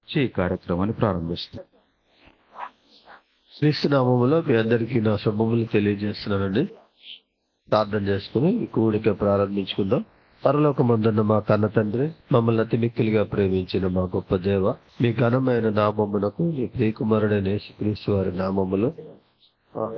ఈ కార్యక్రమాన్ని ప్రారంభిస్తాం. క్రీస్తు నామములో మీ అందరికీ నా శుభములు తెలియజేస్తున్నానండి. ప్రార్థన చేసుకుని ఈ కూడిక ప్రారంభించుకుందాం. పరలోకమందున్న మా కన్న తండ్రి, మమ్మల్ని అతి మిక్కిలిగా ప్రేమించిన మా గొప్ప దేవ, మీ ఘనమైన నామమునకు మీ ప్రియకుమారుడైన యేసుక్రీస్తు వారి నామములో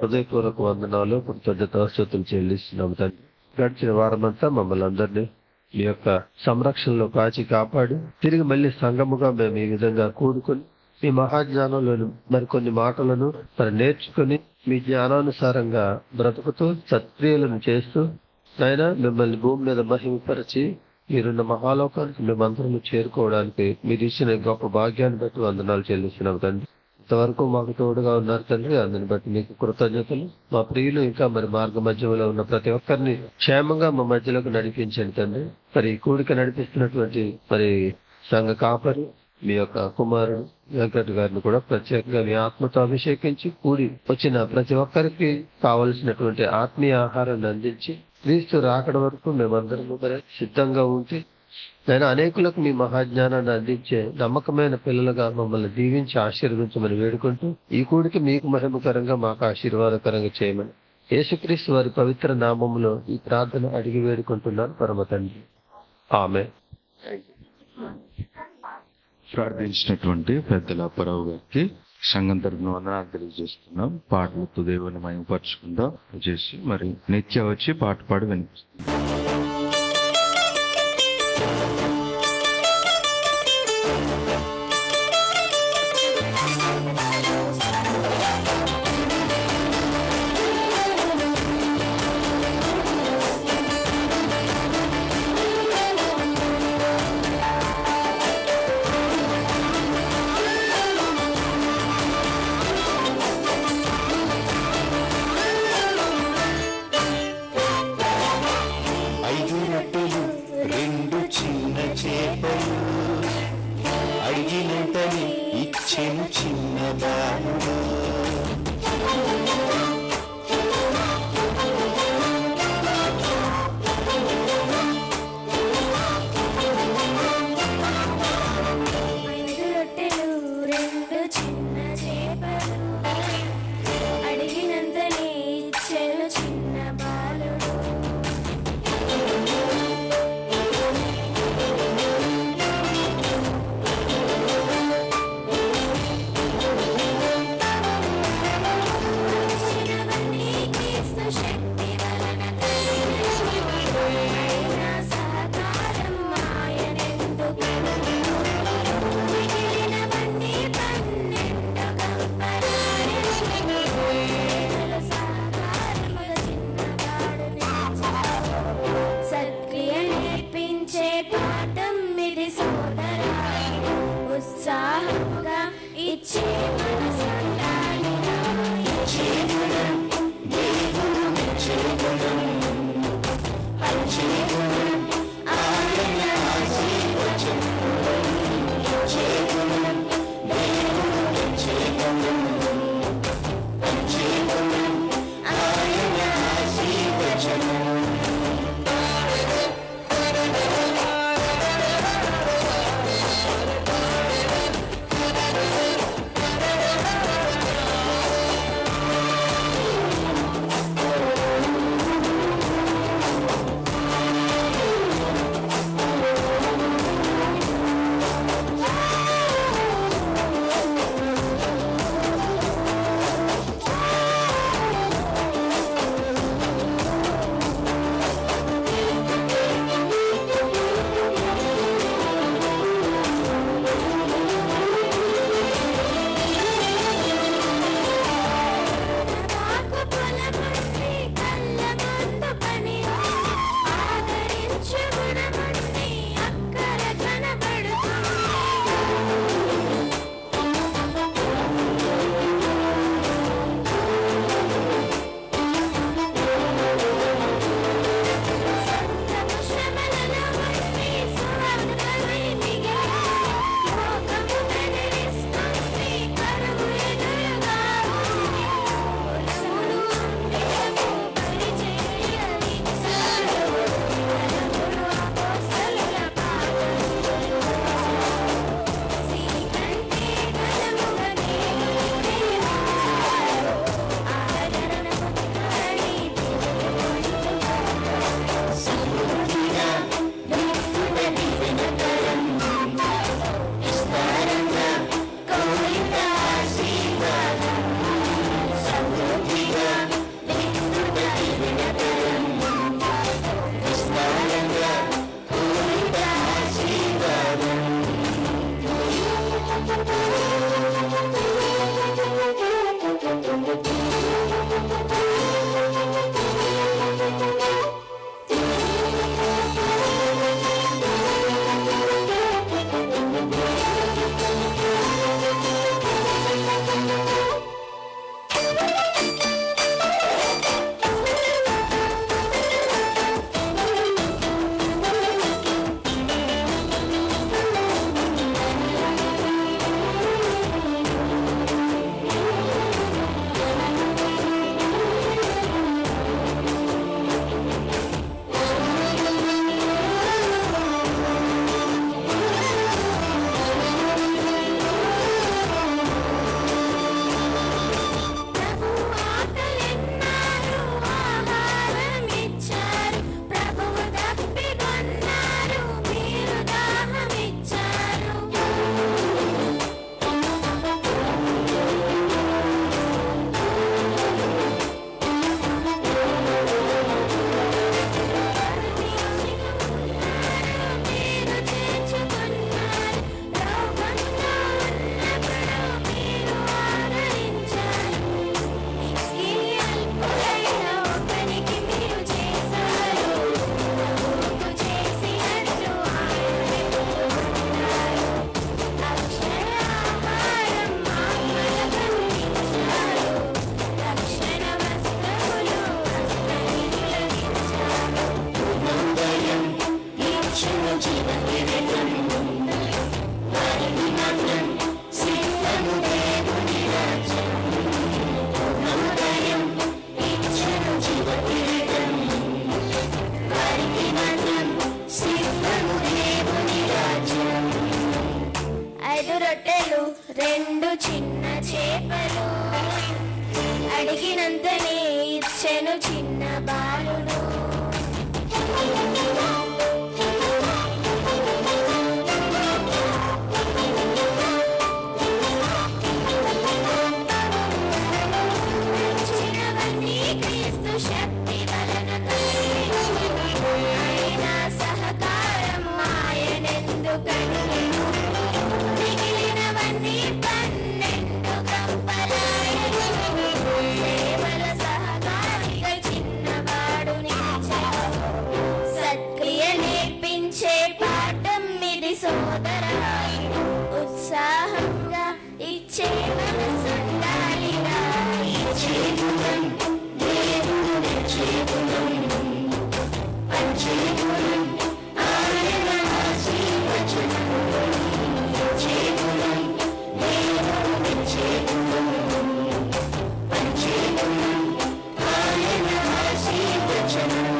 హృదయపూర్వక వందనాలు, కృతజ్ఞతాస్తుతులు చెల్లిస్తున్నాము తండ్రి. గడిచిన వారమంతా మమ్మల్ని అందరినీ మీ యొక్క సంరక్షణలో కాచి కాపాడి తిరిగి మళ్ళీ సంఘముగా మేము ఈ విధంగా కూడుకొని మీ మహాజ్ఞానంలోని మరికొన్ని మాటలను నేర్చుకుని మీ జ్ఞానానుసారంగా బ్రతుకుతూ సత్క్రియలను చేస్తూ నాయన మిమ్మల్ని భూమి మీద మహిమపరిచి మీరున్న మహాలోకానికి మేమందరము చేరుకోవడానికి మీరు ఇచ్చిన గొప్ప భాగ్యాన్ని బట్టి వందనాలు చెల్లిస్తున్నాం తండ్రి. ఇంతవరకు మాకు తోడుగా ఉన్నారు తండ్రి, అందుని బట్టి మీకు కృతజ్ఞతలు. మా ప్రియులు ఇంకా మరి మార్గ మధ్యంలో ఉన్న ప్రతి ఒక్కరిని క్షేమంగా మా మధ్యలోకి నడిపించండి తండ్రి. మరి ఈ కూడిక నడిపిస్తున్నటువంటి మరి సంఘ కాపరి మీ యొక్క కుమారుడు వెంకట గారిని కూడా ప్రత్యేకంగా మీ ఆత్మతో అభిషేకించి కూడి వచ్చిన ప్రతి ఒక్కరికి కావలసినటువంటి ఆత్మీయ ఆహారాన్ని అందించి క్రీస్తు రాకడ వరకు మేమందరం మరి సిద్ధంగా ఉంచి నేను అనేకులకు మీ మహాజ్ఞానాన్ని అందించే నమ్మకమైన పిల్లలుగా మమ్మల్ని దీవించి ఆశీర్వదించమని వేడుకుంటూ ఈ కూడికి మీకు మహిమకరంగా మాకు ఆశీర్వాదకరంగా చేయమని యేసుక్రీస్తు వారి పవిత్ర నామములో ఈ ప్రార్థన అడిగి వేడుకుంటున్నాను పరమ తండ్రి, ఆమేన్. ప్రార్థించినటువంటి పెద్దల అప్పారావు గారికి సంఘం తరపున వందనాలు తెలియజేస్తున్నాం. పాటలతో దేవుని మహిమపరచుకుందాం చేసి మరి నిత్య వచ్చి పాట పాడి వినిపిస్తుంది. 5 రొట్టెలు 2 చిన్న చేపలు. అడిగినంతనే ఇచ్చెను చిన్న బాలుడు. ఇచ్చినవన్నీ క్రీస్తు శక్తి వలన కలిగెను. ఆయన సహకారము ఆయనెందుకని మిగిలినవన్నీ 12 గంపలాయెను. సేవల సహకారిగా చిన్నవాడు నిలిచెను. సత్క్రియ నేర్పించే పాఠం ఇది సోదరా. ఉత్సాహంగా ఇచ్చే మనసుండాలిరా. ఇచ్చే గుణం దేవుడిచ్చే గుణం. పంచే గుణం ఆయన ఆశీర్వచనం. ఇచ్చే గుణం దేవుడిచ్చే గుణం. పంచే గుణం ఆయన ఆశీర్వచనం.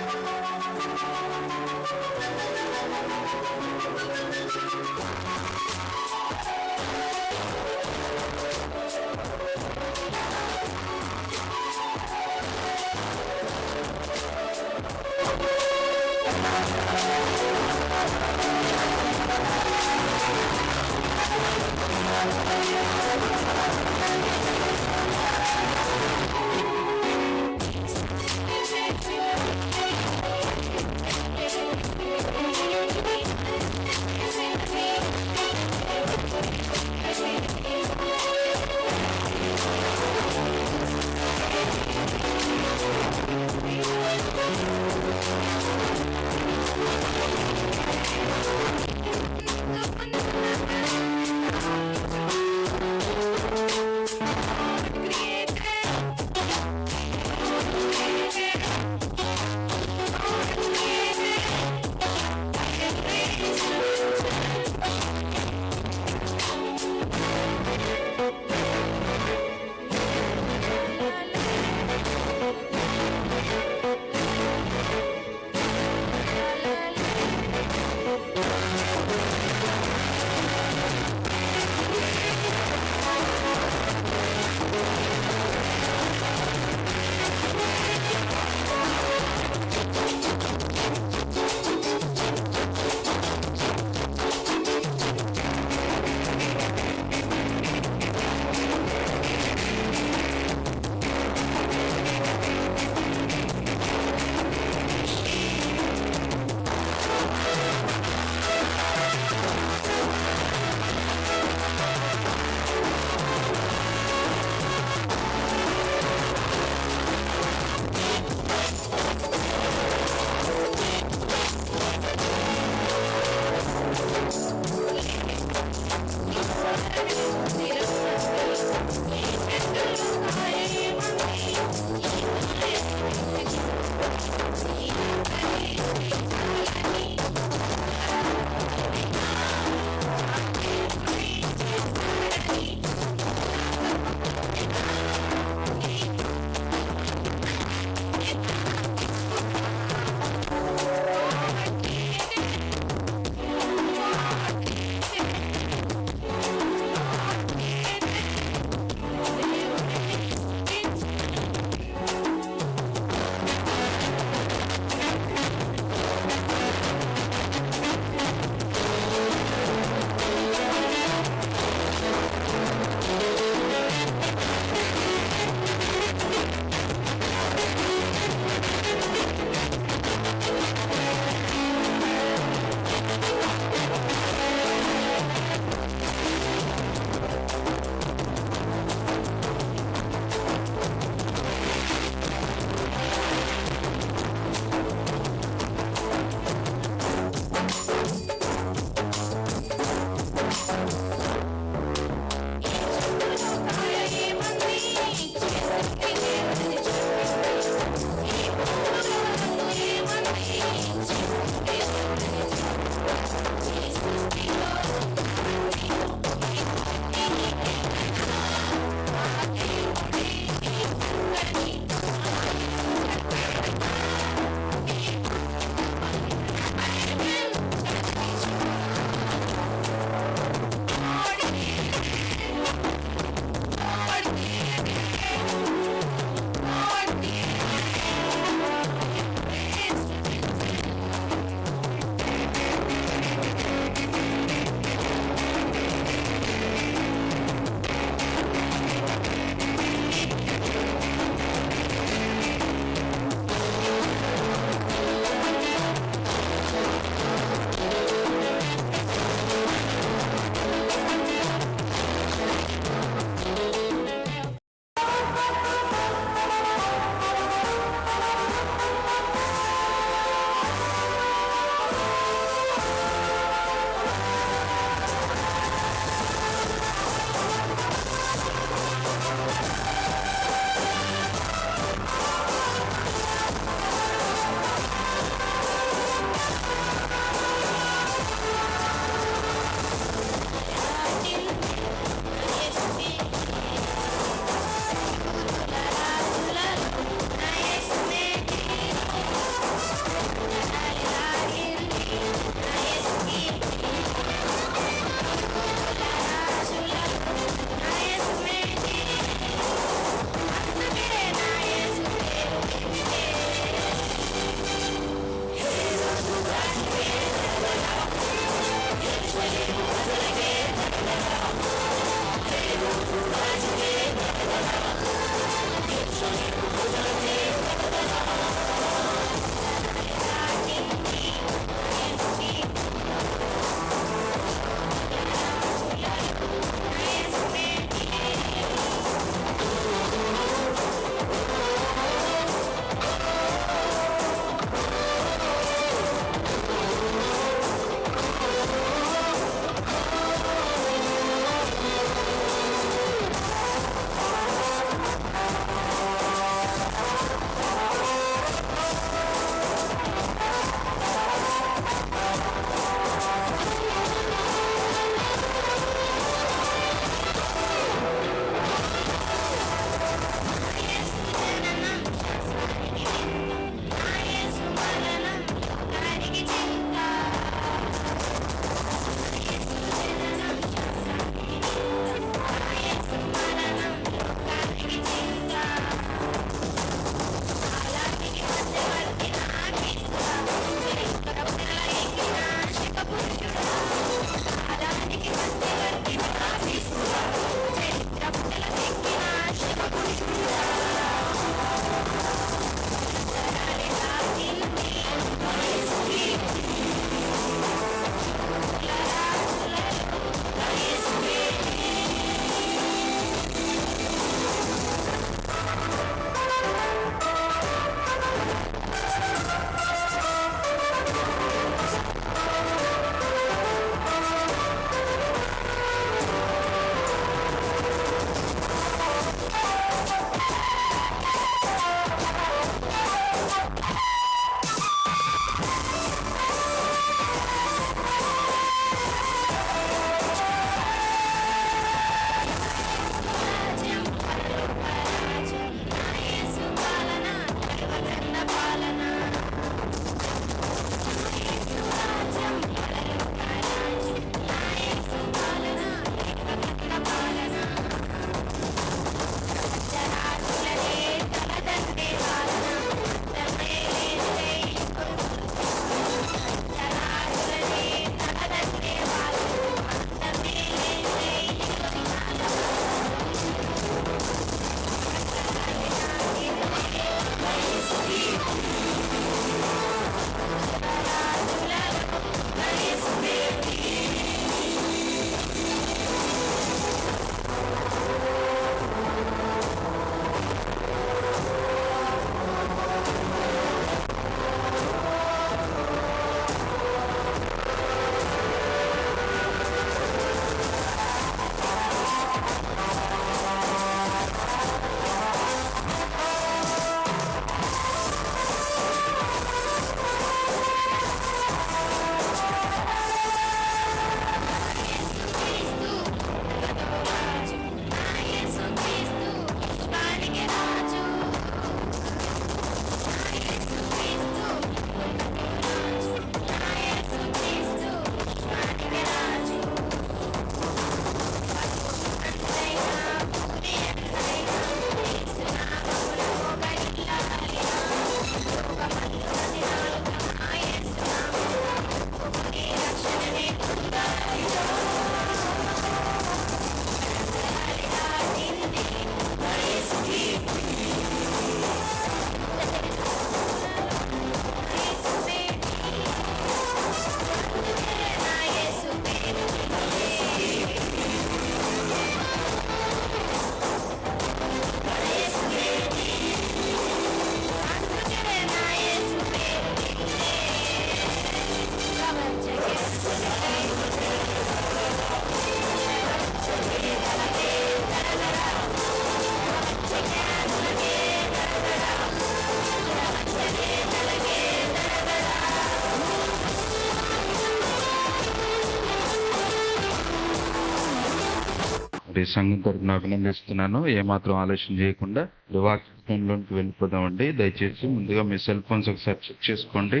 సంఘం తరపున అభినందిస్తున్నాను. ఏమాత్రం ఆలోచన చేయకుండా వాక్యంలోకి వెళ్ళిపోదామండి. దయచేసి ముందుగా మీ సెల్ ఫోన్స్ ఒకసారి చెక్ చేసుకోండి.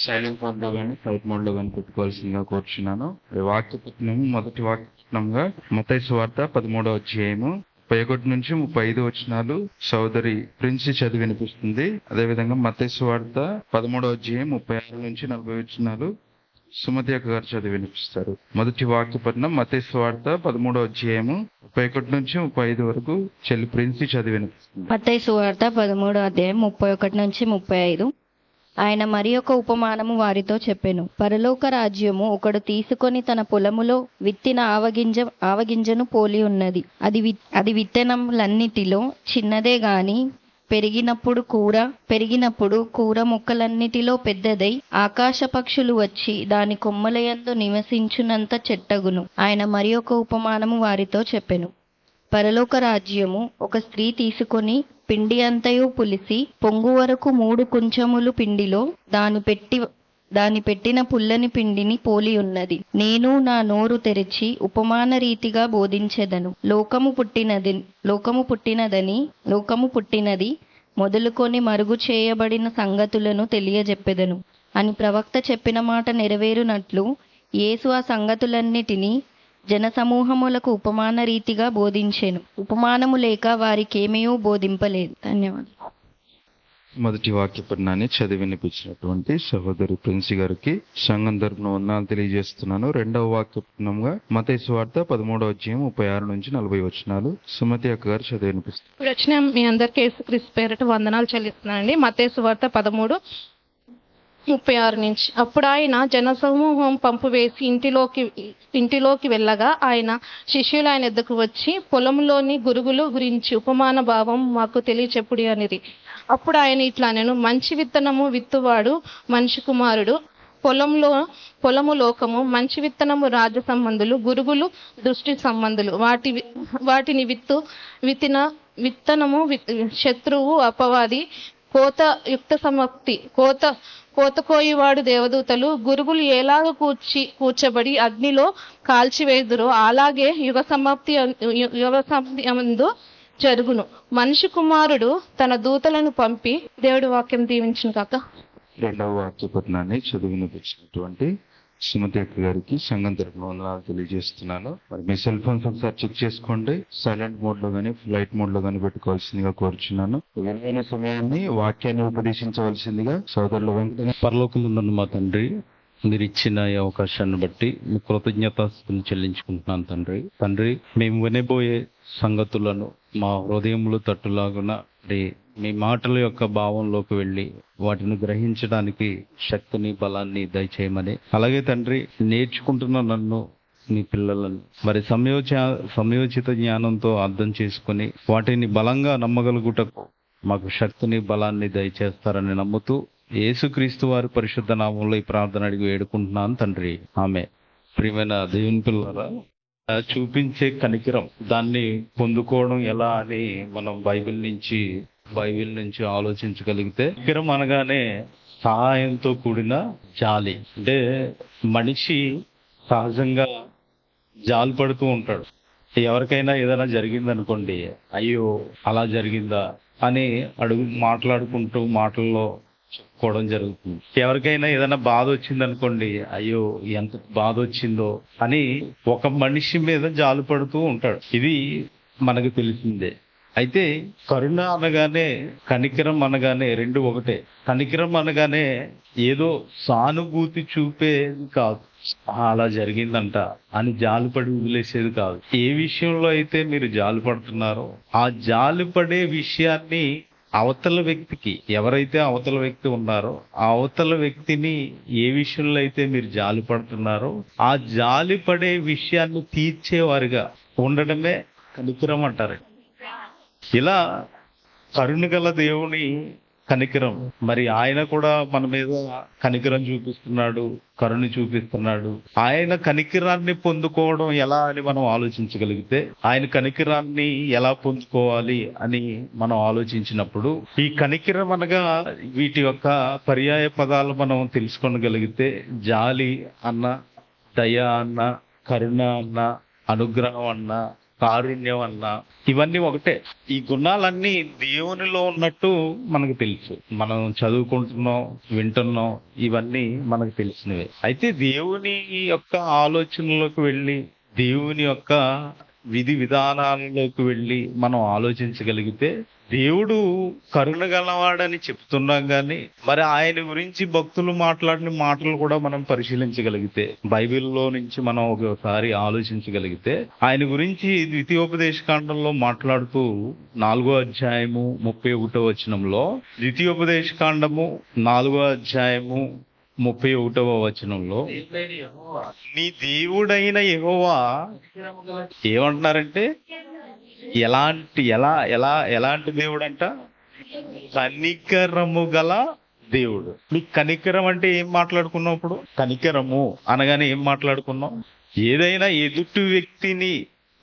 సైలెంట్ మోడ్ లో కానీ ఫ్లైట్ మోడ్ లో కానీ పెట్టుకోవాల్సిందిగా కోరుచున్నాను. వాక్యపట్నము మొదటి వాక్యపట్నంగా మత్తయి సువార్త 13వ అధ్యాయము 31 నుంచి 35 వచనాలు సోదరి ప్రిన్సి చదివి వినిపిస్తుంది. అదేవిధంగా మత్తయి సువార్త 13వ అధ్యాయం 36 నుంచి 40 వచనాలు సుమతి అక్క గారు చదివి వినిపిస్తారు. మొదటి వాక్యపట్నం మత్తయి సువార్త 13వ అధ్యాయము 31 నుంచి 35 వరకు చెల్లి ప్రిన్సి చదివి వినిపిస్తుంది. మత్తయి సువార్త 13వ అధ్యాయం 31 నుంచి 35. ఆయన మరి ఒక ఉపమానము వారితో చెప్పెను. పరలోక రాజ్యము ఒకడు తీసుకొని తన పొలములో విత్తిన ఆవగింజను పోలి ఉన్నది. అది విత్తనములన్నిటిలో చిన్నదే గాని పెరిగినప్పుడు కూర మొక్కలన్నిటిలో పెద్దదై ఆకాశ పక్షులు వచ్చి దాని కొమ్మలయందు నివసించునంత చెట్టగును. ఆయన మరి ఒక ఉపమానము వారితో చెప్పెను. పరలోక రాజ్యము ఒక స్త్రీ తీసుకొని పిండి అంతయు పులిసి పొంగు వరకు 3 కుంచములు పిండిలో దాని పెట్టిన పుల్లని పిండిని పోలి ఉన్నది. నేను నా నోరు తెరిచి ఉపమాన రీతిగా బోధించెదను. లోకము పుట్టినది మొదలుకొని మరుగు చేయబడిన సంగతులను తెలియజెప్పెదను అని ప్రవక్త చెప్పిన మాట నెరవేరునట్లు యేసు ఆ సంగతులన్నిటినీ జనసమూహములకు ఉపమాన రీతిగా బోధించెను. ఉపమానము లేక వారికేమీ బోధింపలేదు. ధన్యవాదాలు. మొదటి వాక్యపట్నాన్ని చదివి వినిపించినటువంటి సహోదరి ప్రిన్సి గారికి సంఘం తరపున వందనాలు తెలియజేస్తున్నాను. రెండవ వాక్యపట్నంగా మత్తయి సువార్త 13వ అధ్యాయం 36 నుంచి 40 వచనాలు సుమతి అక్క గారు చదివి వినిపిస్తారు. ఇప్పుడు వచ్చిన మీ అందరికీ యేసుక్రీస్తు పేరిట వందనాలు చెల్లిస్తున్నానండి. మత్తయి సువార్త 13:36 నుంచి. అప్పుడు ఆయన జనసమూహం పంపు వేసి ఇంటిలోకి వెళ్ళగా ఆయన శిష్యులు ఆయన ఎద్దకు వచ్చి పొలంలోని గురుగులు గురించి ఉపమాన భావం మాకు తెలియచెప్పుడి అనిది. అప్పుడు ఆయన ఇట్లా నేను మంచి విత్తనము విత్తువాడు మనిషి కుమారుడు. పొలము లోకము, మంచి విత్తనము రాజ్య సంబంధులు, గురుగులు దృష్టి సంబంధులు. వాటిని విత్తనము శత్రువు అపవాది, కోత యుక్త సమాప్తి, కోత కోయివాడు దేవదూతలు. గురుగులు ఎలాగ కూర్చబడి అగ్నిలో కాల్చివేదురో అలాగే యుగ సమాప్తి అందు జరుగును. మనిషి కుమారుడు తన దూతలను పంపి దేవుడి వాక్యం దీవించును కాక. రెండవ వాక్యపట్నాన్ని చదివి వినిపించినటువంటి సుమతి అక్క గారికి సంఘం తరపున వందనాలు తెలియజేస్తున్నాను. మరి మీ సెల్ ఫోన్స్ ఒకసారి చెక్ చేసుకోండి. సైలెంట్ మోడ్ లో గానీ ఫ్లైట్ మోడ్ లో గానీ పెట్టుకోవాల్సిందిగా కోరుచున్నాను. విలువైన సమయాన్ని వాక్యాన్ని ఉపదేశించవలసిందిగా సోదరులు వెంకట. పరలోకముందున్న మా తండ్రి, మీరు ఇచ్చిన ఈ అవకాశాన్ని బట్టి మీ కృతజ్ఞతాస్తుతులు చెల్లించుకుంటున్నాను తండ్రి. మేము వినబోయే సంగతులను మా హృదయంలో తట్టులాగున మీ మాటల యొక్క భావంలోకి వెళ్ళి వాటిని గ్రహించడానికి శక్తిని బలాన్ని దయచేయమని, అలాగే తండ్రి నేర్చుకుంటున్న నన్ను మీ పిల్లలను మరి సమయోచిత జ్ఞానంతో అర్థం చేసుకుని వాటిని బలంగా నమ్మగలుగుటకు మాకు శక్తిని బలాన్ని దయచేస్తారని నమ్ముతూ యేసుక్రీస్తు వారి పరిశుద్ధ నామంలో ఈ ప్రార్థన అడిగి వేడుకుంటున్నాను తండ్రి. ఆమె. ప్రియమైన దేవుని పిల్లరా, చూపించే కనికరం దాన్ని పొందుకోవడం ఎలా అని మనం బైబిల్ నుంచి ఆలోచించగలిగితే, కనికరం అనగానే సహాయంతో కూడిన జాలి. అంటే మనిషి సహజంగా జాలి పడుతూ ఉంటాడు. ఎవరికైనా ఏదైనా జరిగిందనుకోండి, అయ్యో అలా జరిగిందా అని మాట్లాడుకుంటూ మాటల్లో చెప్పుకోవడం జరుగుతుంది. ఎవరికైనా ఏదైనా బాధ వచ్చిందనుకోండి, అయ్యో ఎంత బాధ వచ్చిందో అని ఒక మనిషి మీద జాలి పడుతూ ఉంటాడు. ఇది మనకు తెలిసిందే. అయితే కరుణ అనగానే కనికరం అనగానే రెండు ఒకటే. కనికరం అనగానే ఏదో సానుభూతి చూపేది కాదు. అలా జరిగిందంట అని జాలిపడి వదిలేసేది కాదు. ఏ విషయంలో అయితే మీరు జాలిపడుతున్నారో ఆ జాలిపడే విషయాన్ని అవతల వ్యక్తికి, ఎవరైతే అవతల వ్యక్తి ఉన్నారో ఆ అవతల వ్యక్తిని ఏ విషయంలో అయితే మీరు జాలిపడుతున్నారో ఆ జాలిపడే విషయాన్ని తీర్చేవారుగా ఉండడమే కనికరం అంటారు. ఇలా కరుణగల దేవుని కనికరం, మరి ఆయన కూడా మన మీద కనికరం చూపిస్తున్నాడు, కరుణ చూపిస్తున్నాడు. ఆయన కనికరాన్ని పొందుకోవడం ఎలా అని మనం ఆలోచించగలిగితే, ఆయన కనికరాన్ని ఎలా పొందుకోవాలి అని మనం ఆలోచించినప్పుడు, ఈ కనికరం అనగా వీటి యొక్క పర్యాయ పదాలు మనం తెలుసుకోగలిగితే, జాలి అన్న, దయ అన్న, కరుణ అన్న, అనుగ్రహం అన్న, కారుణ్యం అన్న, ఇవన్నీ ఒకటే. ఈ గుణాలన్నీ దేవునిలో ఉన్నట్టు మనకు తెలుసు, మనం చదువుకుంటున్నాం, వింటున్నాం, ఇవన్నీ మనకు తెలిసినవే. అయితే దేవుని యొక్క ఆలోచనలోకి వెళ్ళి, దేవుని యొక్క విధి విధానాలలోకి వెళ్ళి మనం ఆలోచించగలిగితే, దేవుడు కరుణ గలవాడని చెప్తున్నాం కానీ మరి ఆయన గురించి భక్తులు మాట్లాడిన మాటలు కూడా మనం పరిశీలించగలిగితే, బైబిల్లో నుంచి మనం ఒకసారి ఆలోచించగలిగితే, ఆయన గురించి ద్వితీయోపదేశకాండంలో మాట్లాడుతూ 4వ అధ్యాయము 31వ వచనంలో, ద్వితీయోపదేశకాండము 4వ అధ్యాయము 31వ వచనంలో, నీ దేవుడైన యెహోవా ఏమంటున్నారంటే, ఎలాంటి దేవుడు అంట? కనికరము గల దేవుడు. నీ కనికరం అంటే ఏం మాట్లాడుకున్నాం? ఇప్పుడు కనికరము అనగానే ఏం మాట్లాడుకున్నాం? ఏదైనా ఎదుటి వ్యక్తిని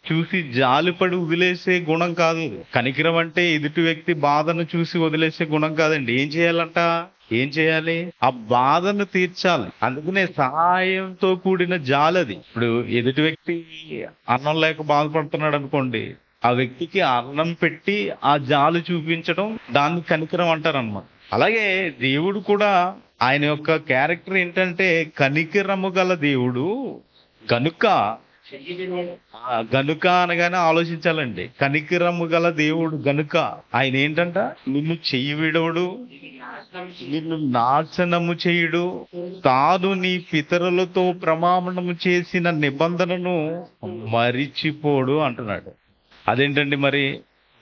చూసి జాలిపడి వదిలేసే గుణం కాదు. కనికరం అంటే ఎదుటి వ్యక్తి బాధను చూసి వదిలేసే గుణం కాదండి. ఏం చేయాలంట? ఏం చేయాలి? ఆ బాధను తీర్చాలి. అందుకనే సహాయంతో కూడిన జాలది. ఇప్పుడు ఎదుటి వ్యక్తి అన్నం లేక బాధపడుతున్నాడు అనుకోండి, ఆ వ్యక్తికి అన్నం పెట్టి ఆ జాలు చూపించడం, దాన్ని కనికరం అంటారన్నమాట. అలాగే దేవుడు కూడా, ఆయన యొక్క క్యారెక్టర్ ఏంటంటే కనికరము గల దేవుడు గనుక అనగానే ఆలోచించాలండి. కనికరము గల దేవుడు గనుక ఆయన ఏంటంట? నిన్ను చెయ్యి విడవడు, నిన్ను నాశనము చేయుడు, తాను నీ పితరులతో ప్రమాణము చేసిన నిబంధనను మరిచిపోడు అంటున్నాడు. అదేంటండి మరి?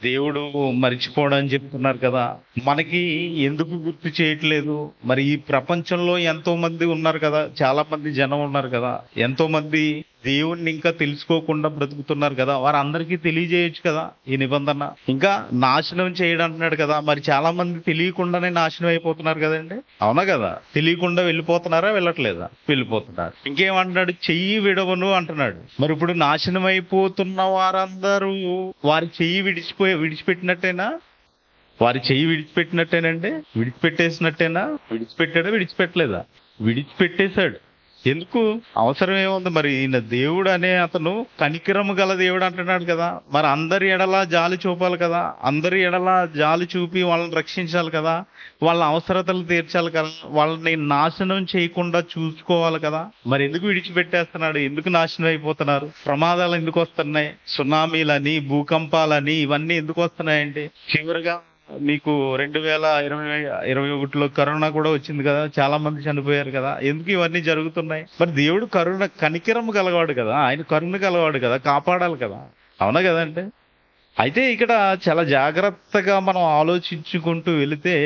దేవుడు మరిచిపోవడం అని చెప్తున్నారు కదా, మనకి ఎందుకు గుర్తు చేయట్లేదు? మరి ఈ ప్రపంచంలో ఎంతో మంది ఉన్నారు కదా, చాలా మంది జనం ఉన్నారు కదా, ఎంతో మంది దేవుణ్ణి ఇంకా తెలుసుకోకుండా బ్రతుకుతున్నారు కదా, వారందరికీ తెలియజేయచ్చు కదా ఈ నిబంధన. ఇంకా నాశనం చేయడం అంటున్నాడు కదా, మరి చాలా మంది తెలియకుండానే నాశనం అయిపోతున్నారు కదండి, అవునా కదా? తెలియకుండా వెళ్ళిపోతున్నారా? వెళ్ళట్లేదా? వెళ్ళిపోతున్నారు. ఇంకేమంటున్నాడు? చెయ్యి విడవను అంటున్నాడు. మరి ఇప్పుడు నాశనం అయిపోతున్న వారందరూ వారి చెయ్యి విడిచిపెట్టినట్టేనా? వారి చెయ్యి విడిచిపెట్టినట్టేనండి? విడిచిపెట్టేసినట్టేనా? విడిచిపెట్టలేదా? విడిచిపెట్టేశాడు. ఎందుకు? అవసరం ఏముంది మరి? ఈయన దేవుడు అనే అతను కనికరము గల దేవుడు అంటున్నాడు కదా, మరి అందరి ఎడలా జాలి చూపాలి కదా, అందరి ఎడలా జాలి చూపి వాళ్ళని రక్షించాలి కదా, వాళ్ళ అవసరతలు తీర్చాలి కదా, వాళ్ళని నాశనం చేయకుండా చూసుకోవాలి కదా. మరి ఎందుకు విడిచిపెట్టేస్తున్నాడు? ఎందుకు నాశనం అయిపోతున్నారు? ప్రమాదాలు ఎందుకు వస్తున్నాయి? సునామీలని, భూకంపాలని, ఇవన్నీ ఎందుకు వస్తున్నాయండి? చివరిగా మీకు 2021లో కరోనా కూడా వచ్చింది కదా, చాలా మంది చనిపోయారు కదా. ఎందుకు ఇవన్నీ జరుగుతున్నాయి? మరి దేవుడు కనికరము గలవాడు కదా, ఆయన కరుణ గలవాడు కదా, కాపాడాలి కదా, అవునా కదండి? అయితే ఇక్కడ చాలా జాగ్రత్తగా మనం ఆలోచించుకుంటూ వెళితే,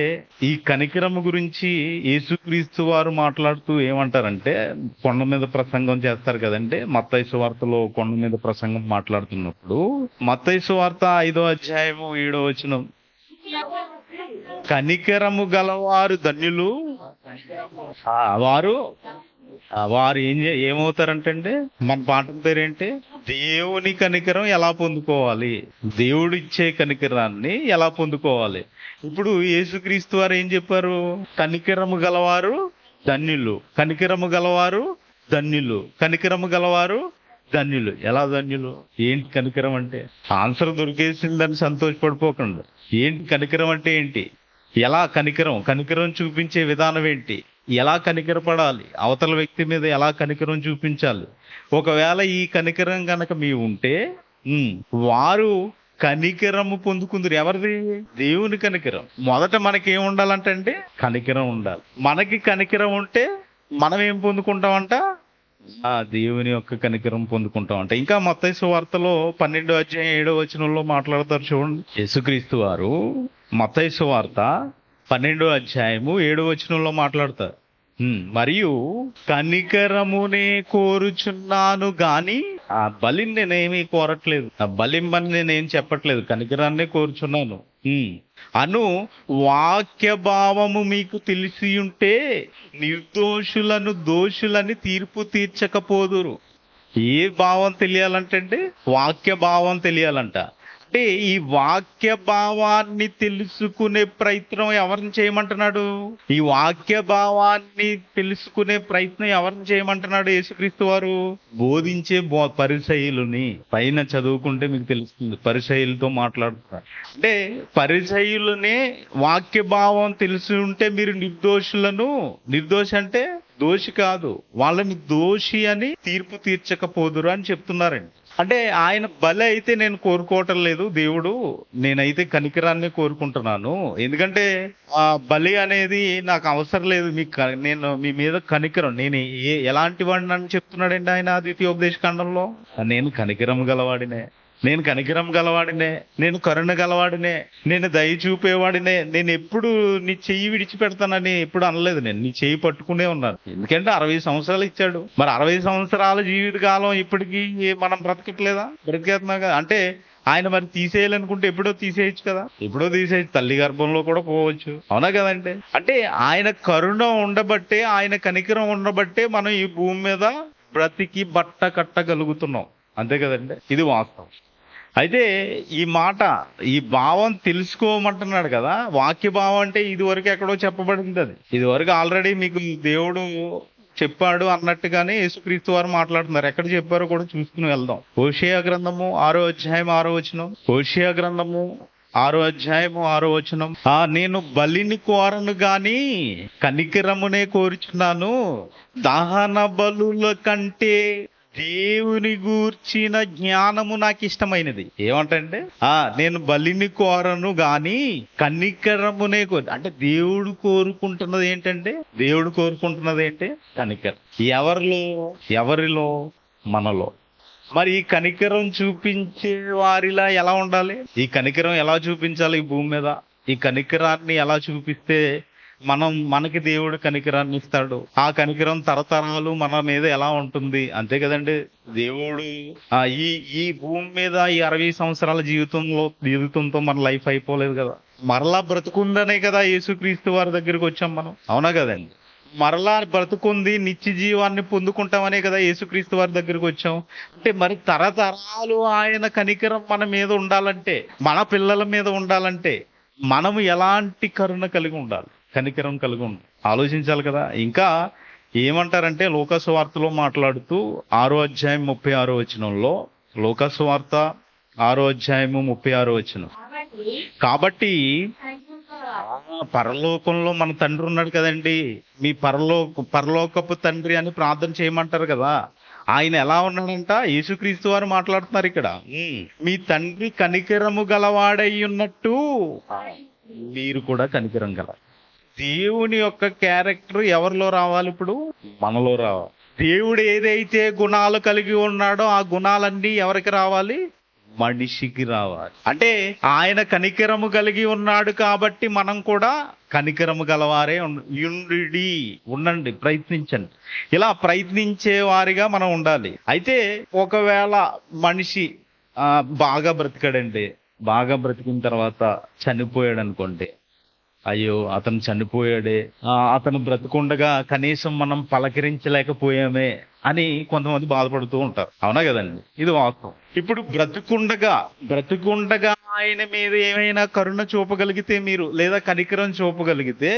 ఈ కనికరము గురించి యేసుక్రీస్తు వారు మాట్లాడుతూ ఏమంటారంటే, కొండ మీద ప్రసంగం చేస్తారు కదండి. మత్తయి సువార్తలో కొండ మీద ప్రసంగం మాట్లాడుతున్నప్పుడు, మత్తయి సువార్త 5వ అధ్యాయము 7వ వచనం, కనికరము గలవారు ధన్యులు, వారు ఏమవుతారంటే, మన పాఠం పేరేంటి? దేవుని కనికరం ఎలా పొందుకోవాలి, దేవుడు ఇచ్చే కనికరాన్ని ఎలా పొందుకోవాలి. ఇప్పుడు యేసుక్రీస్తు వారు ఏం చెప్పారు? కనికరము గలవారు ధన్యులు, కనికరము గలవారు ధన్యులు, కనికరము గలవారు ధన్యులు. ఎలా ధన్యులు? ఏంటి కనికరం అంటే? ఆన్సర్ దొరికేసిందని సంతోషపడిపోకండి. ఏంటి కనికరం అంటే ఏంటి? ఎలా కనికరం చూపించే విధానం ఏంటి? ఎలా కనికరపడాలి? అవతల వ్యక్తి మీద ఎలా కనికరం చూపించాలి? ఒకవేళ ఈ కనికరం కనుక మీ ఉంటే, వారు కనికరము పొందుకుందరు. ఎవరిది? దేవుని కనికరం. మొదట మనకి ఏం ఉండాలంటే కనికరం ఉండాలి. మనకి కనికరం ఉంటే మనం ఏం పొందుకుంటామంట? ఆ దేవుని యొక్క కనికరం పొందుకుంటాం అంటే. ఇంకా మత్తయి సువార్తలో 12 అధ్యాయం 7 వచనంలో మాట్లాడతారు చూడండి. యేసుక్రీస్తు వారు మత్తయి సువార్త 12 అధ్యాయం 7 వచనంలో మాట్లాడతారు. మరియు కనికరమునే కోరుచున్నాను గాని ఆ బలిని నేనేమీ కోరట్లేదు, ఆ బలిమ్మని నేనేం చెప్పట్లేదు, కనికరాన్నే కోరుచున్నాను అను వాక్య భావము మీకు తెలిసి ఉంటే నిర్దోషులను దోషులని తీర్పు తీర్చకపోదురు. ఏ భావం తెలియాలంటే వాక్య భావం తెలియాలంట. అంటే ఈ వాక్య భావాన్ని తెలుసుకునే ప్రయత్నం ఎవరిని చేయమంటున్నాడు? ఈ వాక్య భావాన్ని తెలుసుకునే ప్రయత్నం ఎవరిని చేయమంటున్నాడు యేసుక్రీస్తు వారు? బోధించే పరిసయ్యులని. పైన చదువుకుంటే మీకు తెలుస్తుంది, పరిసయ్యులతో మాట్లాడుతున్నారు. అంటే పరిసయ్యులనే వాక్య భావం తెలిసి ఉంటే మీరు నిర్దోషి అంటే దోషి కాదు, వాళ్ళని దోషి అని తీర్పు తీర్చకపోదురు అని చెప్తున్నారండి. అంటే ఆయన బలి అయితే నేను కోరుకోవటం లేదు దేవుడు, నేనైతే కనికరాన్ని కోరుకుంటున్నాను. ఎందుకంటే ఆ బలి అనేది నాకు అవసరం లేదు, నేను మీ మీద కనికరం, నేను ఎలాంటి వాడిని అని చెప్తున్నాడండి ఆయన ద్వితీయోపదేశ కాండంలో. నేను కనికరం గలవాడినే, నేను కరుణ గలవాడినే, నేను దయ చూపేవాడినే, నేను ఎప్పుడు నీ చెయ్యి విడిచిపెడతానని ఎప్పుడు అనలేదు. నేను నీ చెయ్యి పట్టుకునే ఉన్నాను. ఎందుకంటే 60 సంవత్సరాలు ఇచ్చాడు. మరి 60 సంవత్సరాల జీవితకాలం ఇప్పటికీ మనం బ్రతికేస్తున్నాం కదా. అంటే ఆయన మరి తీసేయాలనుకుంటే ఎప్పుడో తీసేయచ్చు కదా, తల్లి గర్భంలో కూడా పోవచ్చు, అవునా కదండి. అంటే ఆయన కరుణ ఉండబట్టే, ఆయన కనికరం ఉండబట్టే మనం ఈ భూమి మీద బ్రతికి బట్ట కట్టగలుగుతున్నాం, అంతే కదండి. ఇది వాస్తవం. అయితే ఈ భావం తెలుసుకోమంటున్నాడు కదా. వాక్య భావం అంటే ఇదివరకు ఎక్కడో చెప్పబడింది. అది ఇదివరకు ఆల్రెడీ మీకు దేవుడు చెప్పాడు అన్నట్టుగానే యేసుక్రీస్తు వారు మాట్లాడుతున్నారు. ఎక్కడ చెప్పారో కూడా చూసుకుని వెళ్దాం. హోషేయ గ్రంథము 6వ అధ్యాయం 6వ వచనం. హోషేయ గ్రంథము 6వ అధ్యాయం 6వ వచనం. నేను బలిని కోరను గాని కనికరమునే కోరుచున్నాను, దహన బలుల కంటే దేవుని గూర్చిన జ్ఞానము నాకు ఇష్టమైనది. ఏమంటే నేను బలిని కోరను గాని కనికరమునే అంటే దేవుడు కోరుకుంటున్నది ఏంటి? కనికరం. ఎవరిలో? మనలో. మరి ఈ కనికరం చూపించే వారిలా ఎలా ఉండాలి? ఈ కనికరం ఎలా చూపించాలి ఈ భూమి మీద? ఈ కనికరాన్ని ఎలా చూపిస్తే మనకి దేవుడు కనికరాన్ని ఇస్తాడు? ఆ కనికరం తరతరాలు మన మీద ఎలా ఉంటుంది? అంతే కదండి. దేవుడు ఈ భూమి మీద ఈ 60 సంవత్సరాల జీవితంతో మన లైఫ్ అయిపోలేదు కదా. మరలా బ్రతుకుందనే కదా యేసుక్రీస్తు వారి దగ్గరికి వచ్చాం మనం, అవునా కదండి. మరలా బ్రతుకుంది నిత్య జీవాన్ని పొందుకుంటామనే కదా యేసుక్రీస్తు వారి దగ్గరికి వచ్చాం. అంటే మరి తరతరాలు ఆయన కనికరం మన మీద ఉండాలంటే, మన పిల్లల మీద ఉండాలంటే మనము ఎలాంటి కరుణ కలిగి ఉండాలి, కనికరం కలిగి ఉండాలి? ఆలోచించాలి కదా. ఇంకా ఏమంటారంటే లూకాసు వార్తలో మాట్లాడుతూ 6వ అధ్యాయం 36వ వచనంలో, లూకాసు వార్త 6వ అధ్యాయం 36వ వచనం. కాబట్టి పరలోకంలో మన తండ్రి ఉన్నాడు కదండి, మీ పరలోకపు తండ్రి అని ప్రార్థన చేయమంటారు కదా. ఆయన ఎలా ఉన్నాడంట? యేసుక్రీస్తు వారు మాట్లాడుతున్నారు ఇక్కడ. మీ తండ్రి కనికరము గలవాడై ఉన్నట్టు మీరు కూడా కనికరం గల. దేవుని యొక్క క్యారెక్టర్ ఎవరిలో రావాలి? ఇప్పుడు మనలో రావాలి. దేవుడు ఏదైతే గుణాలు కలిగి ఉన్నాడో ఆ గుణాలన్నీ ఎవరికి రావాలి? మనిషికి రావాలి. అంటే ఆయన కనికరము కలిగి ఉన్నాడు కాబట్టి మనం కూడా కనికరము గలవారే ఉండండి, ప్రయత్నించండి. ఇలా ప్రయత్నించే వారిగా మనం ఉండాలి. అయితే ఒకవేళ మనిషి బాగా బ్రతికాడండి, బాగా బ్రతికిన తర్వాత చనిపోయాడు అనుకోండి, అయ్యో అతను చనిపోయాడే, అతను బ్రతుకుండగా కనీసం మనం పలకరించలేకపోయామే అని కొంతమంది బాధపడుతూ ఉంటారు, అవునా కదండి. ఇది వాస్తవం. ఇప్పుడు బ్రతుకుండగా ఆయన మీద ఏమైనా కరుణ చూపగలిగితే మీరు, లేదా కనికరం చూపగలిగితే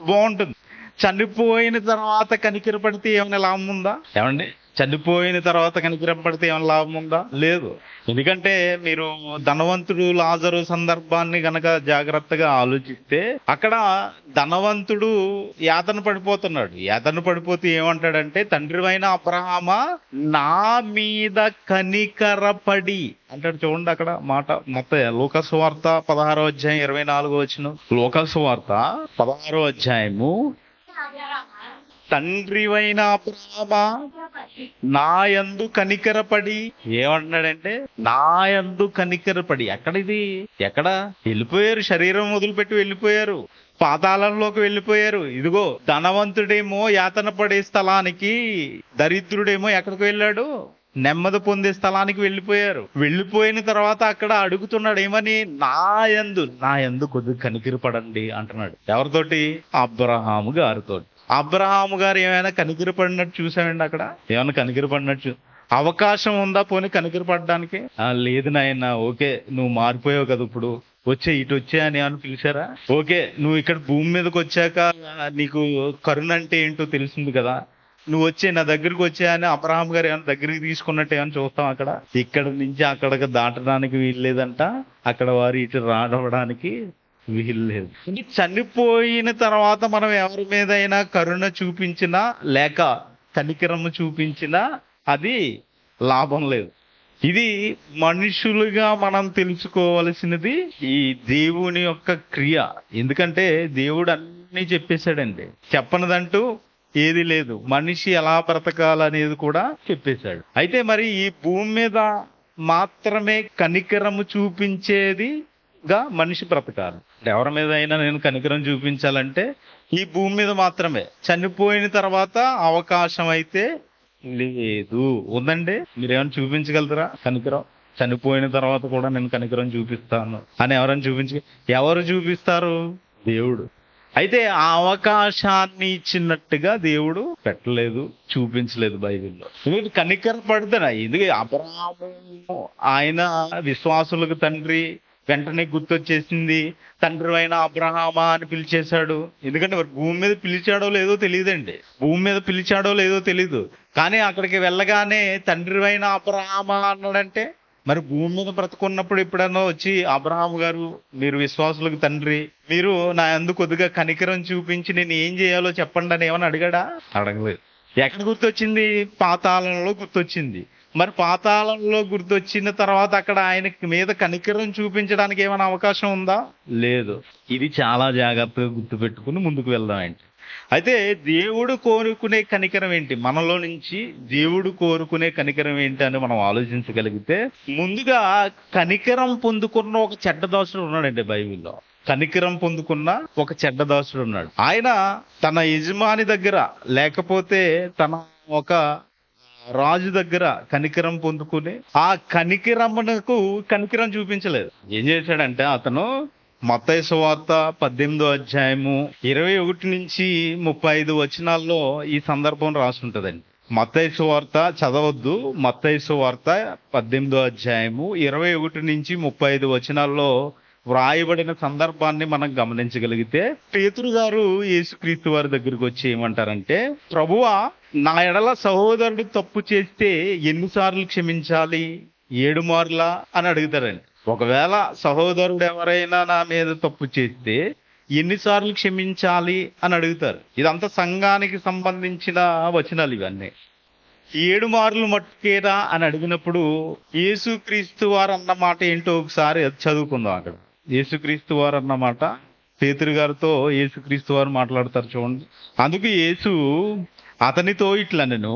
బాగుంటుంది. చనిపోయిన తర్వాత కనికరపడితే ఏమైనా లాభం ఉందా? ఏమండి, చనిపోయిన తర్వాత కనికరం పడితే ఏమైనా లాభం ఉందా? లేదు. ఎందుకంటే మీరు ధనవంతుడు లాజరు సందర్భాన్ని గనక జాగ్రత్తగా ఆలోచిస్తే, అక్కడ ధనవంతుడు యాతన పడిపోతే ఏమంటాడంటే, తండ్రివైన అబ్రహామా నా మీద కనికరపడి అంటాడు. చూడండి అక్కడ మాట. మొత్తం లూకాసు వార్త 16వ అధ్యాయం 24వ వచనం. లూకాసు వార్త 16వ అధ్యాయము తండ్రివైన అబ్రహామా నా యందు కనికరపడి, ఏమంటున్నాడంటే నా యందు కనికరపడి. ఎక్కడ వెళ్ళిపోయారు, శరీరం వదిలిపెట్టి వెళ్ళిపోయారు, పాతాళంలోకి వెళ్ళిపోయారు. ఇదిగో ధనవంతుడేమో యాతన పడే స్థలానికి, దరిద్రుడేమో ఎక్కడికి వెళ్ళాడు, నెమ్మది పొందే స్థలానికి వెళ్ళిపోయారు. వెళ్ళిపోయిన తర్వాత అక్కడ అడుగుతున్నాడు ఏమని, నా యందు కొద్దిగా కనికరపడండి అంటున్నాడు. ఎవరితోటి? అబ్రహాము గారితో. అబ్రహాము గారు ఏమైనా కనికరపడినట్టు చూసామండి? అక్కడ ఏమైనా కనికరపడినట్టు అవకాశం ఉందా పోనీ కనికరపడడానికి? లేదు నాయన, ఓకే నువ్వు మారిపోయావు కదా, ఇప్పుడు ఇటు వచ్చే అని ఏమైనా పిలిచారా? ఓకే నువ్వు ఇక్కడ భూమి మీదకి వచ్చాక నీకు కరుణ అంటే ఏంటో తెలిసింది కదా, నువ్వు వచ్చే నా దగ్గరికి వచ్చా అని అబ్రహాం గారు ఏమైనా దగ్గరికి తీసుకున్నట్టు ఏమైనా చూస్తాం? అక్కడ ఇక్కడ నుంచి అక్కడికి దాటడానికి వీల్లేదంట, అక్కడ వారు ఇటు రావడానికి వీల్లేదు. చనిపోయిన తర్వాత మనం ఎవరి మీదైనా కరుణ చూపించినా లేక కనికరము చూపించినా అది లాభం లేదు. ఇది మనుషులుగా మనం తెలుసుకోవలసినది ఈ దేవుని యొక్క క్రియ. ఎందుకంటే దేవుడు అన్ని చెప్పేశాడండి, చెప్పనదంటూ ఏది లేదు. మనిషి ఎలా బ్రతకాలనేది కూడా చెప్పేశాడు. అయితే మరి ఈ భూమి మీద మాత్రమే కనికరము చూపించేదిగా మనిషి బ్రతకాలి. ఎవరి మీద అయినా నేను కనికరం చూపించాలంటే ఈ భూమి మీద మాత్రమే. చనిపోయిన తర్వాత అవకాశం అయితే లేదు. ఉందండి, మీరేమైనా చూపించగలుగుతారా కనికరం? చనిపోయిన తర్వాత కూడా నేను కనికరం చూపిస్తాను అని ఎవరు చూపిస్తారు? దేవుడు. అయితే ఆ అవకాశాన్ని ఇచ్చినట్టుగా దేవుడు పెట్టలేదు, చూపించలేదు బైబిల్లో. కనికర పడుతున్నా ఇది అబ్రహాము, ఆయన విశ్వాసులకు తండ్రి. వెంటనే గుర్తొచ్చేసింది, తండ్రి అయిన అబ్రహామా అని పిలిచేశాడు. ఎందుకంటే మరి భూమి మీద పిలిచాడో లేదో తెలీదు, కానీ అక్కడికి వెళ్ళగానే తండ్రి అయిన అబ్రహామా అన్నాడంటే మరి భూమి మీద బ్రతుకున్నప్పుడు ఎప్పుడన్నా వచ్చి అబ్రహాం గారు మీరు విశ్వాసులకు తండ్రి, మీరు నా యందు కొద్దిగా కనికరం చూపించి నేను ఏం చేయాలో చెప్పండి అని ఏమని అడిగాడా? అడగలేదు. ఎక్కడ గుర్తొచ్చింది? పాతాళంలో గుర్తొచ్చింది. మరి పాతాళంలో గుర్తొచ్చిన తర్వాత అక్కడ ఆయన మీద కనికరం చూపించడానికి ఏమైనా అవకాశం ఉందా? లేదు. ఇది చాలా జాగ్రత్తగా గుర్తుపెట్టుకుని ముందుకు వెళ్దాం. అయితే దేవుడు కోరుకునే కనికరం ఏంటి? మనలో నుంచి దేవుడు కోరుకునే కనికరం ఏంటి అని మనం ఆలోచించగలిగితే, ముందుగా కనికరం పొందుకున్న ఒక చెడ్డదాసుడు ఉన్నాడండి బైబిల్లో. కనికరం పొందుకున్న ఒక చెడ్డదాసుడు ఉన్నాడు. ఆయన తన యజమాని దగ్గర లేకపోతే తన ఒక రాజు దగ్గర కనికరం పొందుకుని ఆ కనికరమునకు కనికరం చూపించలేదు. ఏం చేశాడంటే అతను మత్తయి సువార్త 18వ అధ్యాయము 21 నుంచి 35 వచనాల్లో ఈ సందర్భం రాసుంటదండి. మత్తయి సువార్త చదవద్దు. మత్తయి సువార్త 18వ అధ్యాయము 21 నుంచి 35 వచనాల్లో వ్రాయబడిన సందర్భాన్ని మనం గమనించగలిగితే, పేతురు గారు యేసుక్రీస్తు వారి దగ్గరికి వచ్చి ఏమంటారంటే, ప్రభువా నా ఎడల సహోదరుడు తప్పు చేస్తే ఎన్నిసార్లు క్షమించాలి? 7 మార్లా అని అడుగుతారండి. ఒకవేళ సహోదరుడు ఎవరైనా నా మీద తప్పు చేస్తే ఎన్నిసార్లు క్షమించాలి అని అడుగుతారు. ఇదంతా సంఘానికి సంబంధించిన వచనాలు ఇవన్నీ. 7 మార్లు మట్టుకేరా అని అడిగినప్పుడు యేసుక్రీస్తు వారు అన్న మాట ఏంటో ఒకసారి చదువుకుందాం. అక్కడ యేసుక్రీస్తు వారు అన్న మాట, పేతురు గారితో యేసుక్రీస్తు వారు మాట్లాడతారు చూడండి. అందుకు యేసు అతనితో ఇట్లా, నేను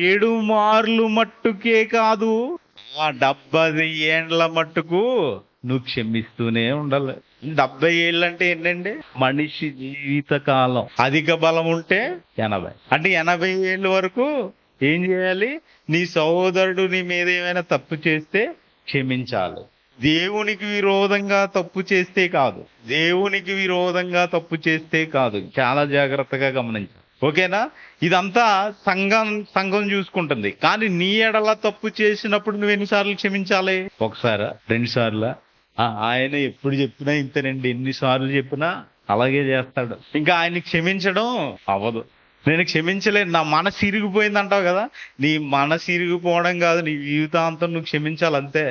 7 మార్లు మట్టుకే కాదు 70 ఏండ్ల మట్టుకు నువ్వు క్షమిస్తూనే ఉండాలి. 70 ఏళ్ళు అంటే ఏంటండి? మనిషి జీవిత కాలం. అధిక బలం ఉంటే 80. అంటే 80 ఏళ్ళ వరకు ఏం చేయాలి? నీ సహోదరుడు నీ మీద ఏమైనా తప్పు చేస్తే క్షమించాలి. దేవునికి విరోధంగా తప్పు చేస్తే కాదు. చాలా జాగ్రత్తగా గమనించాలి. ఓకేనా? ఇదంతా సంఘం చూసుకుంటుంది. కానీ నీ ఎడల తప్పు చేసినప్పుడు నువ్వు ఎన్నిసార్లు క్షమించాలి? 1 సారా? 2 సార్లా? ఆయన ఎప్పుడు చెప్పినా ఇంతేనండి, ఎన్నిసార్లు చెప్పినా అలాగే చేస్తాడు. ఇంకా ఆయన్ని క్షమించడం అవ్వదు. నేను క్షమించలేను, నా మనసు ఇరిగిపోయింది అంటావు కదా, నీ మనసు ఇరిగిపోవడం కాదు, నీ జీవితాంతం నువ్వు క్షమించాలి. అంతే,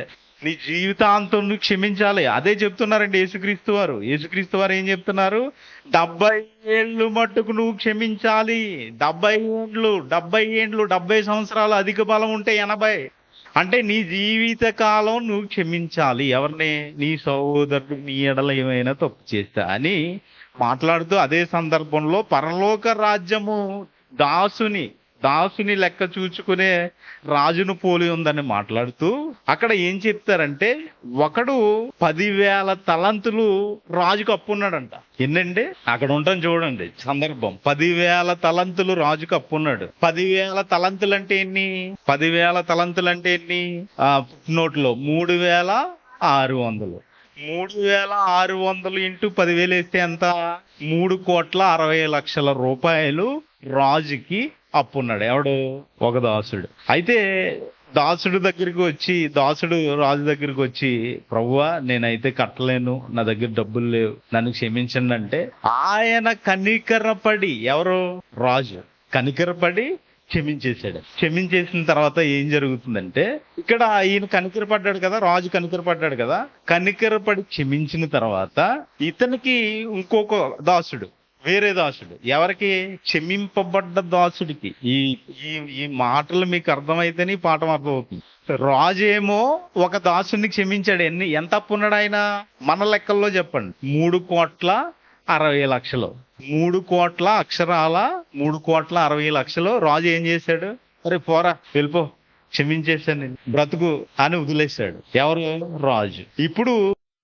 నీ జీవితాంతం నువ్వు క్షమించాలి. అదే చెప్తున్నారండి యేసుక్రీస్తు వారు ఏం చెప్తున్నారు? 70 ఏళ్ళు మట్టుకు నువ్వు క్షమించాలి. 70 సంవత్సరాలు అధిక బలం ఉంటే 80. అంటే నీ జీవిత కాలం నువ్వు క్షమించాలి. ఎవరిని? నీ సహోదరుడు నీ ఎడల ఏమైనా తప్పు చేస్తా అని మాట్లాడుతూ అదే సందర్భంలో పరలోక రాజ్యము దాసుని లెక్క చూచుకునే రాజును పోలి ఉందని మాట్లాడుతూ అక్కడ ఏం చెప్తారంటే ఒకడు 10,000 తలంతులు రాజుకు అప్పున్నాడంట. ఎన్నండి అక్కడ ఉంటాం చూడండి సందర్భం. 10,000 తలంతులు రాజుకు అప్పున్నాడు. 10,000 తలంతులు అంటే ఎన్ని? 10,000 తలంతులు అంటే ఎన్ని? నోట్లో 3,600. 3,600 ఇంటూ 10,000 వేస్తే ఎంత? 3,60,00,000 రూపాయలు రాజుకి అప్పున్నాడు. ఎవడు? ఒక దాసుడు. అయితే దాసుడు రాజు దగ్గరికి వచ్చి ప్రభువా నేనైతే కట్టలేను, నా దగ్గర డబ్బులు లేవు, నన్ను క్షమించండి అంటే ఆయన కనికరపడి, ఎవరు? రాజు కనికరపడి క్షమించేశాడు. క్షమించేసిన తర్వాత ఏం జరుగుతుందంటే ఇక్కడ ఈయన కనికరపడ్డాడు కదా, రాజు కనికరపడ్డాడు కదా, కనికరపడి క్షమించిన తర్వాత ఇతనికి ఇంకొక దాసుడు, వేరే దాసుడు, ఎవరికి? క్షమింపబడ్డ దాసుడికి. ఈ మాటలు మీకు అర్థమైతేనే ఈ పాఠం అర్థమవుతుంది. రాజు ఏమో ఒక దాసుడిని క్షమించాడు. ఎంత అప్పు ఉన్నాడు ఆయన? మన లెక్కల్లో చెప్పండి. 3,60,00,000. 3 కోట్ల అక్షరాల 3,60,00,000 రాజు ఏం చేశాడు? అరే పోరా వెళ్ళిపో, క్షమించేశాను నేను, బ్రతుకు అని వదిలేశాడు. ఎవరు? రాజు. ఇప్పుడు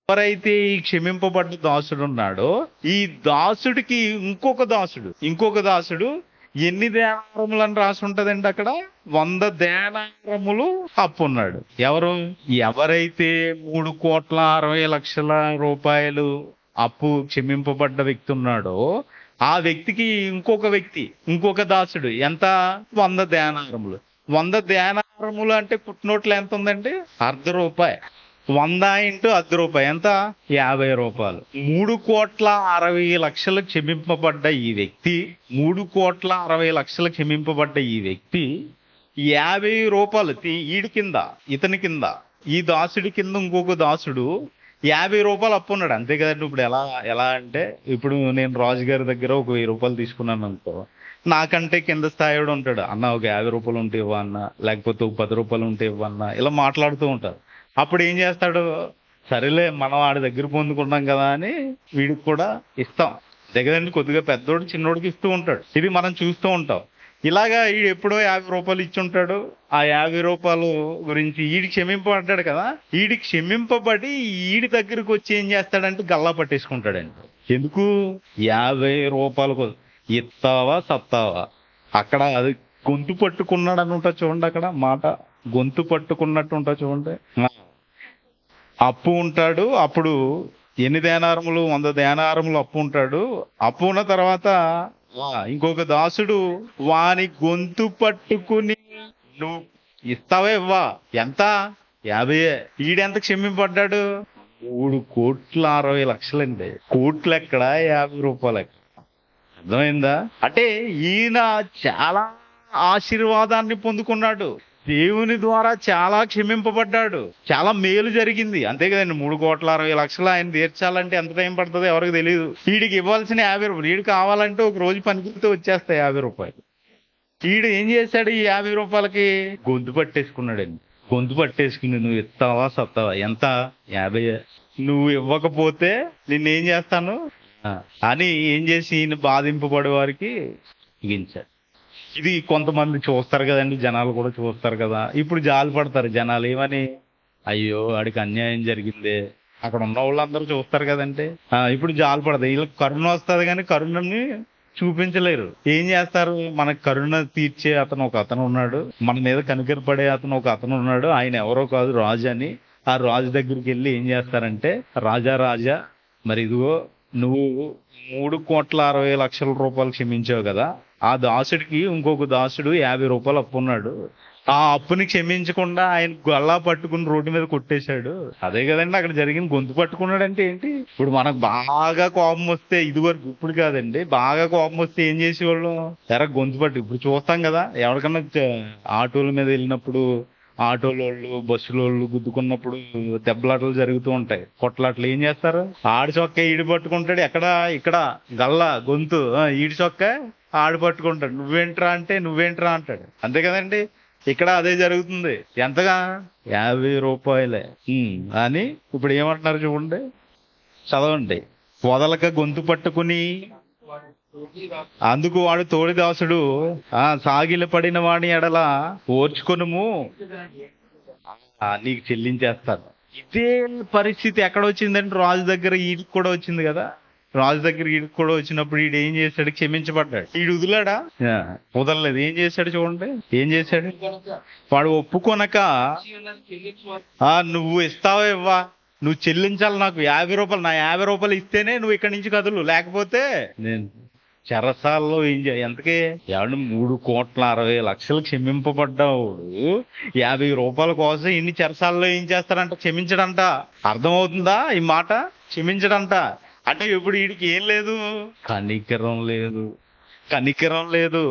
ఎవరైతే ఈ క్షమింపబడ్డ దాసుడు ఉన్నాడో ఈ దాసుడికి ఇంకొక దాసుడు ఎన్ని దేనారములు అని రాసి ఉంటదండి అక్కడ? 100 దేనారములు అప్పున్నాడు. ఎవరైతే 3,60,00,000 రూపాయలు అప్పు క్షమింపబడ్డ వ్యక్తి ఉన్నాడో ఆ వ్యక్తికి ఇంకొక దాసుడు ఎంత? 100 దేనారములు. 100 దేనారములు అంటే పుట్టినోట్లు ఎంత ఉందండి? ₹1/2. 100 ఇంటూ ₹1/2 ఎంత? ₹50. 3,60,00,000 క్షమింపబడ్డ ఈ వ్యక్తి 3,60,00,000 క్షమింపబడ్డ ఈ వ్యక్తి ₹50 ఈడి కింద, ఇతని కింద, ఈ దాసుడి కింద ఇంకొక దాసుడు ₹50 అప్పు ఉన్నాడు. అంతే కదండి. ఇప్పుడు ఎలా అంటే ఇప్పుడు నేను రాజుగారి దగ్గర ఒక ₹1,000 తీసుకున్నాను అనుకో, నాకంటే కింద స్థాయిడు ఉంటాడు, అన్న ఒక ₹50 ఉంటే ఇవ్వన్నా, లేకపోతే ఒక ₹10 ఉంటే ఇవ్వన్నా, ఇలా మాట్లాడుతూ ఉంటారు. అప్పుడు ఏం చేస్తాడు? సరేలే మనం వాడి దగ్గర పొందుకున్నాం కదా అని వీడికి కూడా ఇస్తాం. దగ్గరండి కొద్దిగా పెద్దోడు చిన్నోడికి ఇస్తూ ఉంటాడు. ఇది మనం చూస్తూ ఉంటాం. ఇలాగా ఈడు ఎప్పుడో ₹50 ఇచ్చి ఉంటాడు. ఆ ₹50 గురించి ఈడికి క్షమింపబడ్డాడు కదా, ఈడికి క్షమింపబడి ఈడి దగ్గరికి వచ్చి ఏం చేస్తాడంటే గల్లా పట్టేసుకుంటాడండి. ఎందుకు? ₹50 ఇస్తావా సత్తావా? అక్కడ అది గొంతు పట్టుకున్నాడు అని ఉంటా చూడండి. అక్కడ మాట గొంతు పట్టుకున్నట్టు ఉంటా చూడండి. అప్పు ఉంటాడు. అప్పుడు ఎన్ని దేనారములు? 100 దేనారములు అప్పు ఉంటాడు. అప్పు ఉన్న తర్వాత ఇంకొక దాసుడు వాని గొంతు పట్టుకుని నువ్వు ఇస్తావా ఇవ్వా? ఎంత? 50. ఈడెంత క్షమింపడ్డాడు? 3,60,00,000 అండి. కోట్లు ఎక్కడ, ₹50 ఎక్కడ? అర్థమైందా? అంటే ఈయన చాలా ఆశీర్వాదాన్ని పొందుకున్నాడు. దేవుని ద్వారా చాలా క్షమింపబడ్డాడు. చాలా మేలు జరిగింది. అంతే కదండి. 3,60,00,000 ఆయన తీర్చాలంటే ఎంత టైం పడుతుందో ఎవరికి తెలియదు. వీడికి ఇవ్వాల్సిన ₹50. వీడికి కావాలంటే ఒక రోజు పనికితో వచ్చేస్తాయి ₹50. వీడు ఏం చేశాడు? ఈ ₹50కి గొంతు పట్టేసుకున్నాడండి. గొంతు పట్టేసుకుని నువ్వు ఇస్తావా సత్తావా? ఎంత? 50. నువ్వు ఇవ్వకపోతే నిన్నేం చేస్తాను అని ఏం చేసి ఈయన బాధింపబడే వారికి ఇగించాడు. ఇది కొంతమంది చూస్తారు కదండి, జనాలు కూడా చూస్తారు కదా. ఇప్పుడు జాలి పడతారు జనాలు. ఏమని? అయ్యో వాడికి అన్యాయం జరిగిందే. అక్కడ ఉన్న వాళ్ళందరూ చూస్తారు కదండి. ఇప్పుడు జాలి పడతారు. వీళ్ళకి కరుణ వస్తుంది కానీ కరుణని చూపించలేరు. ఏం చేస్తారు? మనకు కరుణ తీర్చే ఒక అతను ఉన్నాడు, మన మీద కనికరపడే ఒక అతను ఉన్నాడు. ఆయన ఎవరో కాదు, రాజు అని. ఆ రాజు దగ్గరికి వెళ్ళి ఏం చేస్తారంటే, రాజా మరి ఇదిగో నువ్వు 3,60,00,000 రూపాయలు క్షమించావు కదా, ఆ దాసుడికి ఇంకొక దాసుడు ₹50 అప్పు ఉన్నాడు. ఆ అప్పుని క్షమించకుండా ఆయన గల్లా పట్టుకుని రోడ్డు మీద కొట్టేశాడు. అదే కదండి అక్కడ జరిగింది. గొంతు పట్టుకున్నాడు అంటే ఏంటి? ఇప్పుడు మనకు బాగా కోపం వస్తే, ఇదివరకు ఇప్పుడు కాదండి, బాగా కోపం వస్తే ఏం చేసేవాళ్ళు? గొంతు పట్టు. ఇప్పుడు చూస్తాం కదా, ఎవరికన్నా ఆటోల మీద వెళ్ళినప్పుడు ఆటోలోళ్ళు బస్సులోళ్ళు గుద్దుకున్నప్పుడు దెబ్బలాటలు జరుగుతూ ఉంటాయి, కొట్లాటలు. ఏం చేస్తారు? ఆడి చొక్క ఈడి పట్టుకుంటాడు. ఇక్కడ గల్లా గొంతు, ఈడి చొక్క ఆడి పట్టుకుంటాడు. నువ్వేంట్రా అంటే నువ్వేంట్రా అంటాడు. అంతే కదండి. ఇక్కడ అదే జరుగుతుంది. ఎంతగా? ₹50 అని. ఇప్పుడు ఏమంటున్నారు చూడండి, చదవండి. వదలక గొంతు పట్టుకుని అందుకు వాడు తోడిదాసుడు సాగిల పడిన వాడి ఎడల ఓర్చుకొనుము, నీకు చెల్లించేస్తాను. ఇదే పరిస్థితి ఎక్కడ వచ్చిందంటే రాజు దగ్గర ఈడికి కూడా వచ్చింది కదా. రాజు దగ్గర ఈడికి కూడా వచ్చినప్పుడు ఈడు ఏం చేశాడు? క్షమించబడ్డాడు. ఈడు వదిలాడా? వదలలేదు. ఏం చేశాడు చూడండి, ఏం చేశాడు? వాడు ఒప్పుకొనక నువ్వు ఇస్తావా ఇవ్వా, నువ్వు చెల్లించాలి నాకు 50 రూపాయలు, నా 50 రూపాయలు ఇస్తేనే నువ్వు ఇక్కడి నుంచి కదులు, లేకపోతే నేను చెరసాల్లో ఏం ఎంతకే 3,60,00,000 క్షమింపబడ్డావుడు 50 రూపాయల కోసం ఇన్ని చెరసాల్లో ఏం చేస్తాడంట? క్షమించడంట. అర్థమవుతుందా ఈ మాట? క్షమించడంట. అంటే ఇప్పుడు వీడికి ఏం లేదు? కనికరం లేదు, కనికరం లేదు.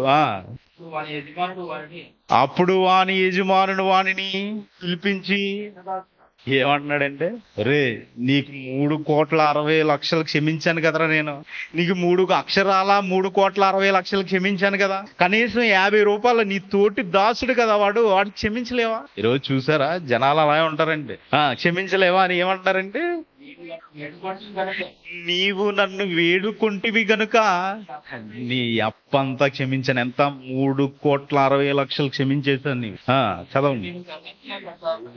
అప్పుడు వాని యజమానుడు వానిని పిలిపించి ఏమంటున్నాడంటే, రే నీకు 3,60,00,000 క్షమించాను కదరా, నేను నీకు 3,60,00,000 క్షమించాను కదా, కనీసం 50 రూపాయలు నీ తోటి దాసుడు కదా వాడు క్షమించలేవా? ఈరోజు చూసారా జనాలు అలా ఉంటారండి. క్షమించలేవా అని ఏమంటారంటే, నీవు నన్ను వేడుకుంటివి గనుక నీ అప్పంతా క్షమించాను. ఎంత? 3,60,00,000 క్షమించేశాను నీవు. చదవండి.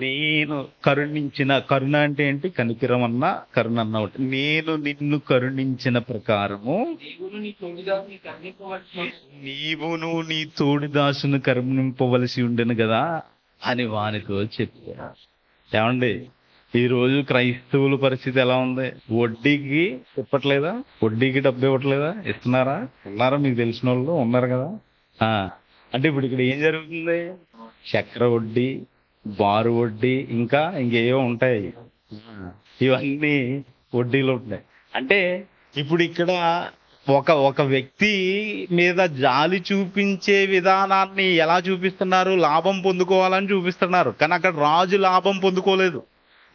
నేను కరుణించిన, కరుణ అంటే ఏంటి? కనికరం అన్నా కరుణ అన్న ఒకటి. నేను నిన్ను కరుణించిన ప్రకారము నీవును నీ తోడిదాసును కరుణింపవలసి ఉండెను కదా అని వానితో చెప్పా. ఏమండి, ఈ రోజు క్రైస్తవుల పరిస్థితి ఎలా ఉంది? వడ్డీకి ఇవ్వట్లేదా? వడ్డీకి డబ్బు ఇవ్వట్లేదా? ఇస్తున్నారా? ఉన్నారా? మీకు తెలిసిన వాళ్ళు ఉన్నారు కదా. అంటే ఇప్పుడు ఇక్కడ ఏం జరుగుతుంది? చక్ర వడ్డీ, బారు వడ్డీ, ఇంకేవో ఉంటాయి. ఇవన్నీ వడ్డీలు ఉంటాయి. అంటే ఇప్పుడు ఇక్కడ ఒక వ్యక్తి మీద జాలి చూపించే విధానాన్ని ఎలా చూపిస్తున్నారు? లాభం పొందుకోవాలని చూపిస్తున్నారు. కానీ అక్కడ రాజు లాభం పొందుకోలేదు.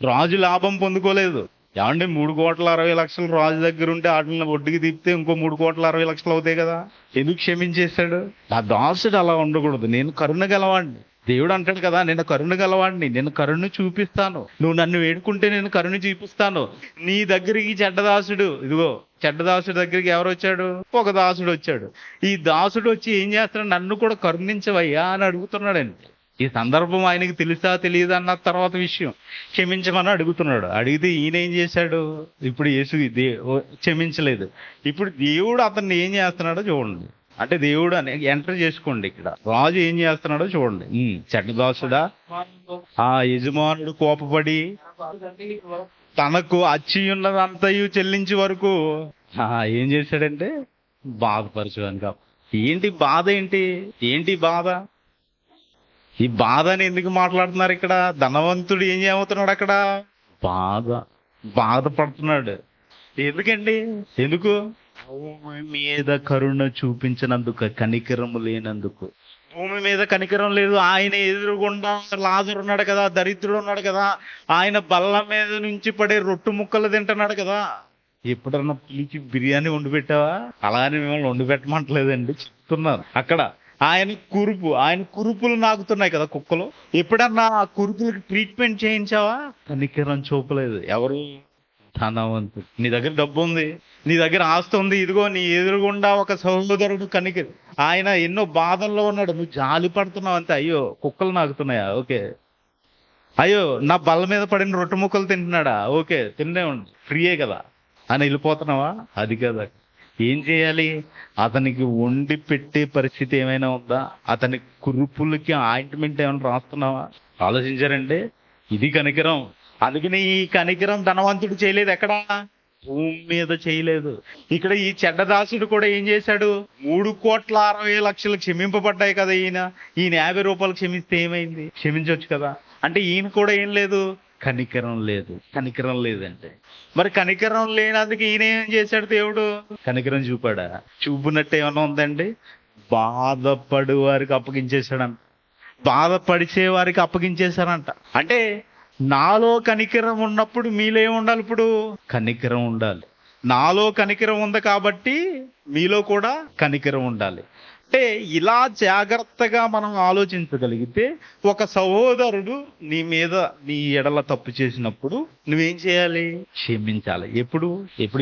రాజు లాభం పొందుకోలేదు. ఏమంటే 3,60,00,000 రాజు దగ్గర ఉంటే వాటిని వడ్డీకి తిప్పితే ఇంకో 3,60,00,000 అవుతాయి కదా. ఎందుకు క్షమించేశాడు? నా దాసుడు అలా ఉండకూడదు. నేను కరుణ గలవాడిని. దేవుడు అంటాడు కదా, నేను కరుణ గలవాడిని, నేను కరుణ చూపిస్తాను, నువ్వు నన్ను వేడుకుంటే నేను కరుణ చూపిస్తాను. నీ దగ్గరికి చెడ్డదాసుడు, ఇదిగో చెడ్డదాసుడు దగ్గరికి ఎవరు వచ్చాడు? ఒక దాసుడు వచ్చాడు. ఈ దాసుడు వచ్చి ఏం చేస్తున్నాడు? నన్ను కూడా కరుణించవయ్యా అని అడుగుతున్నాడండి. ఈ సందర్భం ఆయనకి తెలుసా తెలియదు అన్న తర్వాత విషయం. క్షమించమని అడుగుతున్నాడు. అడిగితే ఈయన ఏం చేశాడు? ఇప్పుడు యేసు క్షమించలేదు. ఇప్పుడు దేవుడు అతన్ని ఏం చేస్తున్నాడో చూడండి. అంటే దేవుడు అని ఎంటర్ చేసుకోండి. ఇక్కడ రాజు ఏం చేస్తున్నాడో చూడండి. చెడ్డదాసుడా, ఆ యజమానుడు కోపపడి తనకు అచ్చి ఉన్నదంతయు చెల్లించే వరకు ఏం చేశాడంటే బాధపరచువానికి. ఏంటి బాధ? ఏంటి బాధ? ఈ బాధని ఎందుకు మాట్లాడుతున్నారు ఇక్కడ? ధనవంతుడు ఏం చేయబోతున్నాడు అక్కడ? బాధపడుతున్నాడు. ఎందుకండి? ఎందుకు? భూమి మీద కరుణ చూపించినందుకు, కనికరము లేనందుకు. భూమి మీద కనికరం లేదు. ఆయన ఎదురుగుండా లాజరు ఉన్నాడు కదా, దరిద్రుడు ఉన్నాడు కదా, ఆయన బల్ల మీద నుంచి పడే రొట్టు ముక్కలు తింటున్నాడు కదా. ఎప్పుడన్నా పిలిచి బిర్యానీ వండి పెట్టావా? అలానే మిమ్మల్ని వండి పెట్టమంటలేదండి, చెప్తున్నాను. అక్కడ ఆయన కురుపులు నాకుతున్నాయి కదా కుక్కలు. ఎప్పుడన్నా ఆ కురుపులకి ట్రీట్మెంట్ చేయించావా? కనికరం చూపలేదు. ఎవరు? ధనవంతుడు. నీ దగ్గర డబ్బు ఉంది, నీ దగ్గర ఆస్తి ఉంది, ఇదిగో నీ ఎదురుగుండా ఒక సహోదరుడు ఆయన ఎన్నో బాధల్లో ఉన్నాడు, నువ్వు జాలి పడుతున్నావు అంతే. అయ్యో కుక్కలు నాకుతున్నాయా? ఓకే. అయ్యో నా బల్ల మీద పడిన రొట్టె ముక్కలు తింటున్నాడా? ఓకే, తిన్నే ఉండు, ఫ్రీయే కదా అని వెళ్ళిపోతున్నావా? అది కదా. ఏం చేయాలి? అతనికి వండి పెట్టే పరిస్థితి ఏమైనా ఉందా? అతని కురుపులకి ఆయింట్మెంట్ ఏమైనా రాస్తున్నావా? ఆలోచించారండి? ఇది కనికరం. అందుకని ఈ కనికరం ధనవంతుడు చేయలేదు. ఎక్కడ? భూమి మీద చేయలేదు. ఇక్కడ ఈ చెడ్డదాసుడు కూడా ఏం చేశాడు? 3,60,00,000 క్షమింపబడ్డాయి కదా. ఈయన 50 రూపాయలు క్షమిస్తే ఏమైంది? క్షమించవచ్చు కదా. అంటే ఈయన కూడా ఏం లేదు? కనికరం లేదు. కనికరం లేదంటే మరి కనికరం లేనందుకు ఈయన ఏం చేశాడు? దేవుడు కనికరం చూపాడా? చూపునట్టు ఏమన్నా ఉందండి? బాధపడు వారికి అప్పగించేశాడంట. బాధపడిచే వారికి అప్పగించేశారంట. అంటే నాలో కనికరం ఉన్నప్పుడు మీలో ఏముండాలి? ఇప్పుడు కనికరం ఉండాలి. నాలో కనికరం ఉంది కాబట్టి మీలో కూడా కనికరం ఉండాలి. అంటే ఇలా జాగ్రత్తగా మనం ఆలోచించగలిగితే ఒక సహోదరుడు నీ మీద నీ ఎడల తప్పు చేసినప్పుడు నువ్వేం చేయాలి? క్షమించాలి. ఎప్పుడు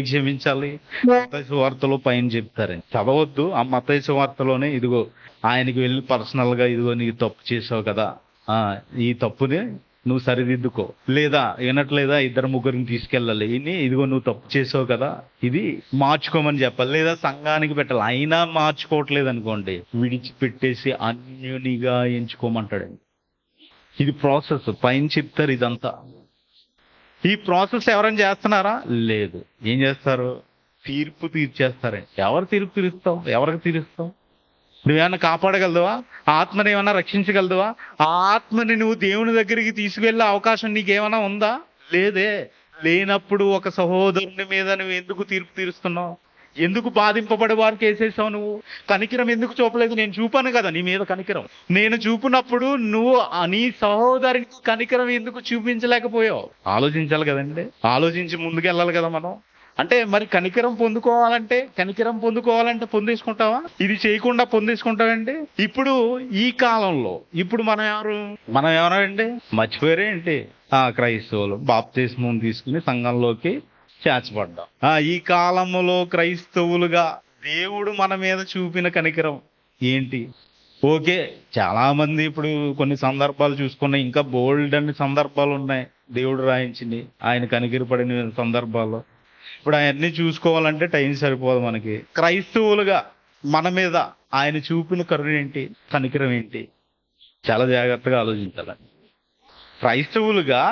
క్షమించాలి? మత్తయి సువార్తలో పైన చెప్తారని చదవద్దు. ఆ మత్తయి సువార్తలోనే ఇదిగో ఆయనకి వెళ్ళి పర్సనల్ గా ఇదిగో నీకు తప్పు చేసావు కదా, ఈ తప్పుని నువ్వు సరిదిద్దుకో, లేదా వినట్లేదా ఇద్దరు ముగ్గురిని తీసుకెళ్ళాలి, ఇదిగో నువ్వు తప్పు చేసావు కదా ఇది మార్చుకోమని చెప్పాలి, లేదా సంఘానికి పెట్టాలి. అయినా మార్చుకోవట్లేదు అనుకోండి, విడిచిపెట్టేసి అన్యునిగా ఎంచుకోమంటాడండి. ఇది ప్రాసెస్, పైన చెప్తారు ఇదంతా. ఈ ప్రాసెస్ ఎవరైనా చేస్తున్నారా? లేదు. ఏం చేస్తారు? తీర్పు తీర్చేస్తారండి. ఎవరు తీర్పు తీరుస్తావు? ఎవరికి తీరుస్తావు? నువ్వేమన్నా కాపాడగలదువా? ఆత్మని ఏమన్నా రక్షించగలదువా? ఆ ఆత్మని నువ్వు దేవుని దగ్గరికి తీసుకువెళ్ళే అవకాశం నీకేమైనా ఉందా? లేదే. లేనప్పుడు ఒక సహోదరుని మీద నువ్వు ఎందుకు తీర్పు తీరుస్తున్నావు? ఎందుకు బాధింపబడే వారికి వేసేసావు? నువ్వు కనికరం ఎందుకు చూపలేదు? నేను చూపాను కదా నీ మీద కనికరం. నేను చూపినప్పుడు నువ్వు నీ సహోదరికి కనికరం ఎందుకు చూపించలేకపోయావు? ఆలోచించాలి కదండి. ఆలోచించి ముందుకెళ్ళాలి కదా మనం. అంటే మరి కనికరం పొందుకోవాలంటే పొందేసుకుంటావా? ఇది చేయకుండా పొందేసుకుంటావండి. ఇప్పుడు ఈ కాలంలో ఇప్పుడు మనం ఎవరండి? మర్చిపోయారే ఏంటి? క్రైస్తవులు బాప్తిస్మం తీసుకుని సంఘంలోకి చేర్చబడ్డాం. ఈ కాలంలో క్రైస్తవులుగా దేవుడు మన మీద చూపిన కనికరం ఏంటి? ఓకే, చాలా మంది ఇప్పుడు కొన్ని సందర్భాలు చూసుకున్నాయి, ఇంకా బోల్డ్ అన్ని సందర్భాలు ఉన్నాయి దేవుడు రాయించింది ఆయన కనికరపడిన సందర్భాలు. ఇప్పుడు అవన్నీ చూసుకోవాలంటే టైం సరిపోదు మనకి. క్రైస్తవులుగా మన మీద ఆయన చూపిన కరుణ ఏంటి, కనికరం ఏంటి? చాలా జాగ్రత్తగా ఆలోచించాలి. క్రైస్తవులుగా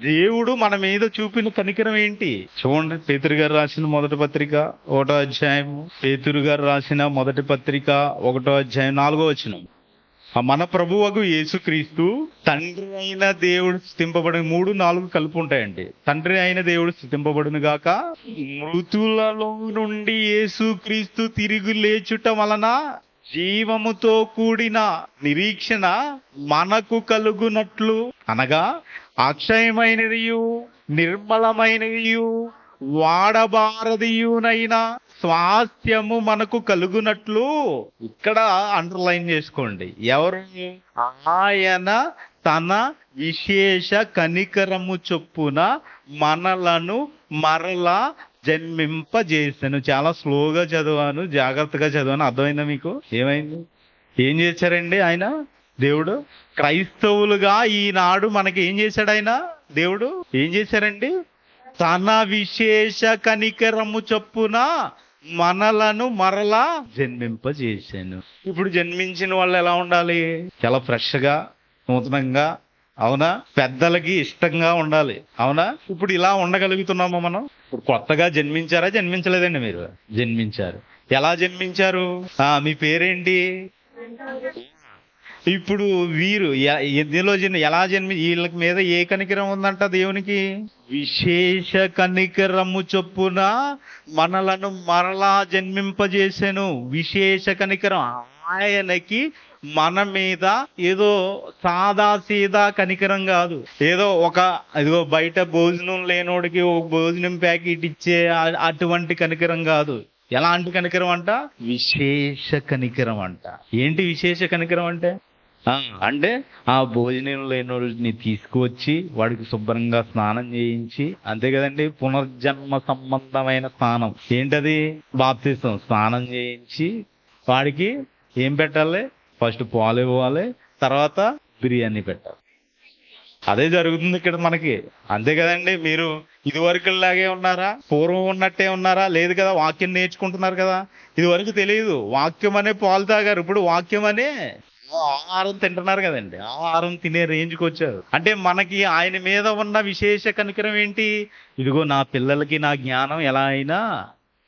దేవుడు మన మీద చూపిన కనికరం ఏంటి? చూడండి, పేతురు గారు రాసిన మొదటి పత్రిక 1వ అధ్యాయం, పేతురు గారు రాసిన మొదటి పత్రిక 1వ అధ్యాయం 4వ వచనం. మన ప్రభువగు యేసుక్రీస్తు తండ్రి అయిన దేవుడు స్తుతింపబడిన 3, 4 కలిపి ఉంటాయండి. తండ్రి అయిన దేవుడు స్తుతింపబడును గాక, మృతులలో నుండి యేసుక్రీస్తు తిరిగి లేచుట వలన జీవముతో కూడిన నిరీక్షణ మనకు కలుగునట్లు, అనగా అక్షయమైనదియు నిర్మలమైనదియు వాడబారదియునైన స్వాస్థ్యము మనకు కలుగునట్లు. ఇక్కడ అండర్లైన్ చేసుకోండి. ఎవరు? ఆయన తన విశేష కనికరము చొప్పున మనలను మరలా జన్మింపజేసెను. చాలా స్లోగా చదివాను, జాగ్రత్తగా చదివాను. అర్థమైందా మీకు? ఏమైంది? ఏం చేశారండి ఆయన? దేవుడు క్రైస్తవులుగా ఈనాడు మనకి ఏం చేశాడు ఆయన? దేవుడు ఏం చేశారండి? తన విశేష కనికరము చొప్పున మనలను మరలా జన్మింపజేశాను. ఇప్పుడు జన్మించిన వాళ్ళు ఎలా ఉండాలి? చాలా ఫ్రెష్ గా, నూతనంగా, అవునా? పెద్దలకి ఇష్టంగా ఉండాలి, అవునా? ఇప్పుడు ఇలా ఉండగలుగుతున్నామా మనం? ఇప్పుడు కొత్తగా జన్మించలేదండి? మీరు జన్మించారు. ఎలా జన్మించారు? మీ పేరేంటి? ఇప్పుడు వీరు ఎందులో ఎలా వీళ్ళ మీద ఏ కనికరం ఉందంట దేవునికి? విశేష కనికరము చొప్పున మనలను మరలా జన్మింపజేసెను. విశేష కనికరం. ఆయనకి మన మీద ఏదో సాదా సీదా కనికరం కాదు. ఏదో ఇదిగో బయట భోజనం లేనోడికి ఒక భోజనం ప్యాకెట్ ఇచ్చే అటువంటి కనికరం కాదు. ఎలాంటి కనికరం అంట? విశేష కనికరం అంట. ఏంటి విశేష కనికరం అంటే? అంటే ఆ భోజనం లేనోడిని తీసుకువచ్చి వాడికి శుభ్రంగా స్నానం చేయించి, అంతే కదండి, పునర్జన్మ సంబంధమైన స్నానం. ఏంటది? బాప్తిసం. స్నానం చేయించి వాడికి ఏం పెట్టాలి? ఫస్ట్ పాలు ఇవ్వాలి, తర్వాత బిర్యానీ పెట్టాలి. అదే జరుగుతుంది ఇక్కడ మనకి. అంతే కదండి. మీరు ఇదివరకులాగే ఉన్నారా? పూర్వం ఉన్నట్టే ఉన్నారా? లేదు కదా. వాక్యం నేర్చుకుంటున్నారు కదా. ఇదివరకు తెలియదు. వాక్యం అనే పాలు తాగారు, ఇప్పుడు వాక్యం అనే ఆహారం తింటున్నారు కదండి. ఆహారం తినే రేంజ్కి వచ్చారు. అంటే మనకి ఆయన మీద ఉన్న విశేష కనికరం ఏంటి? ఇదిగో నా పిల్లలకి నా జ్ఞానం ఎలా అయినా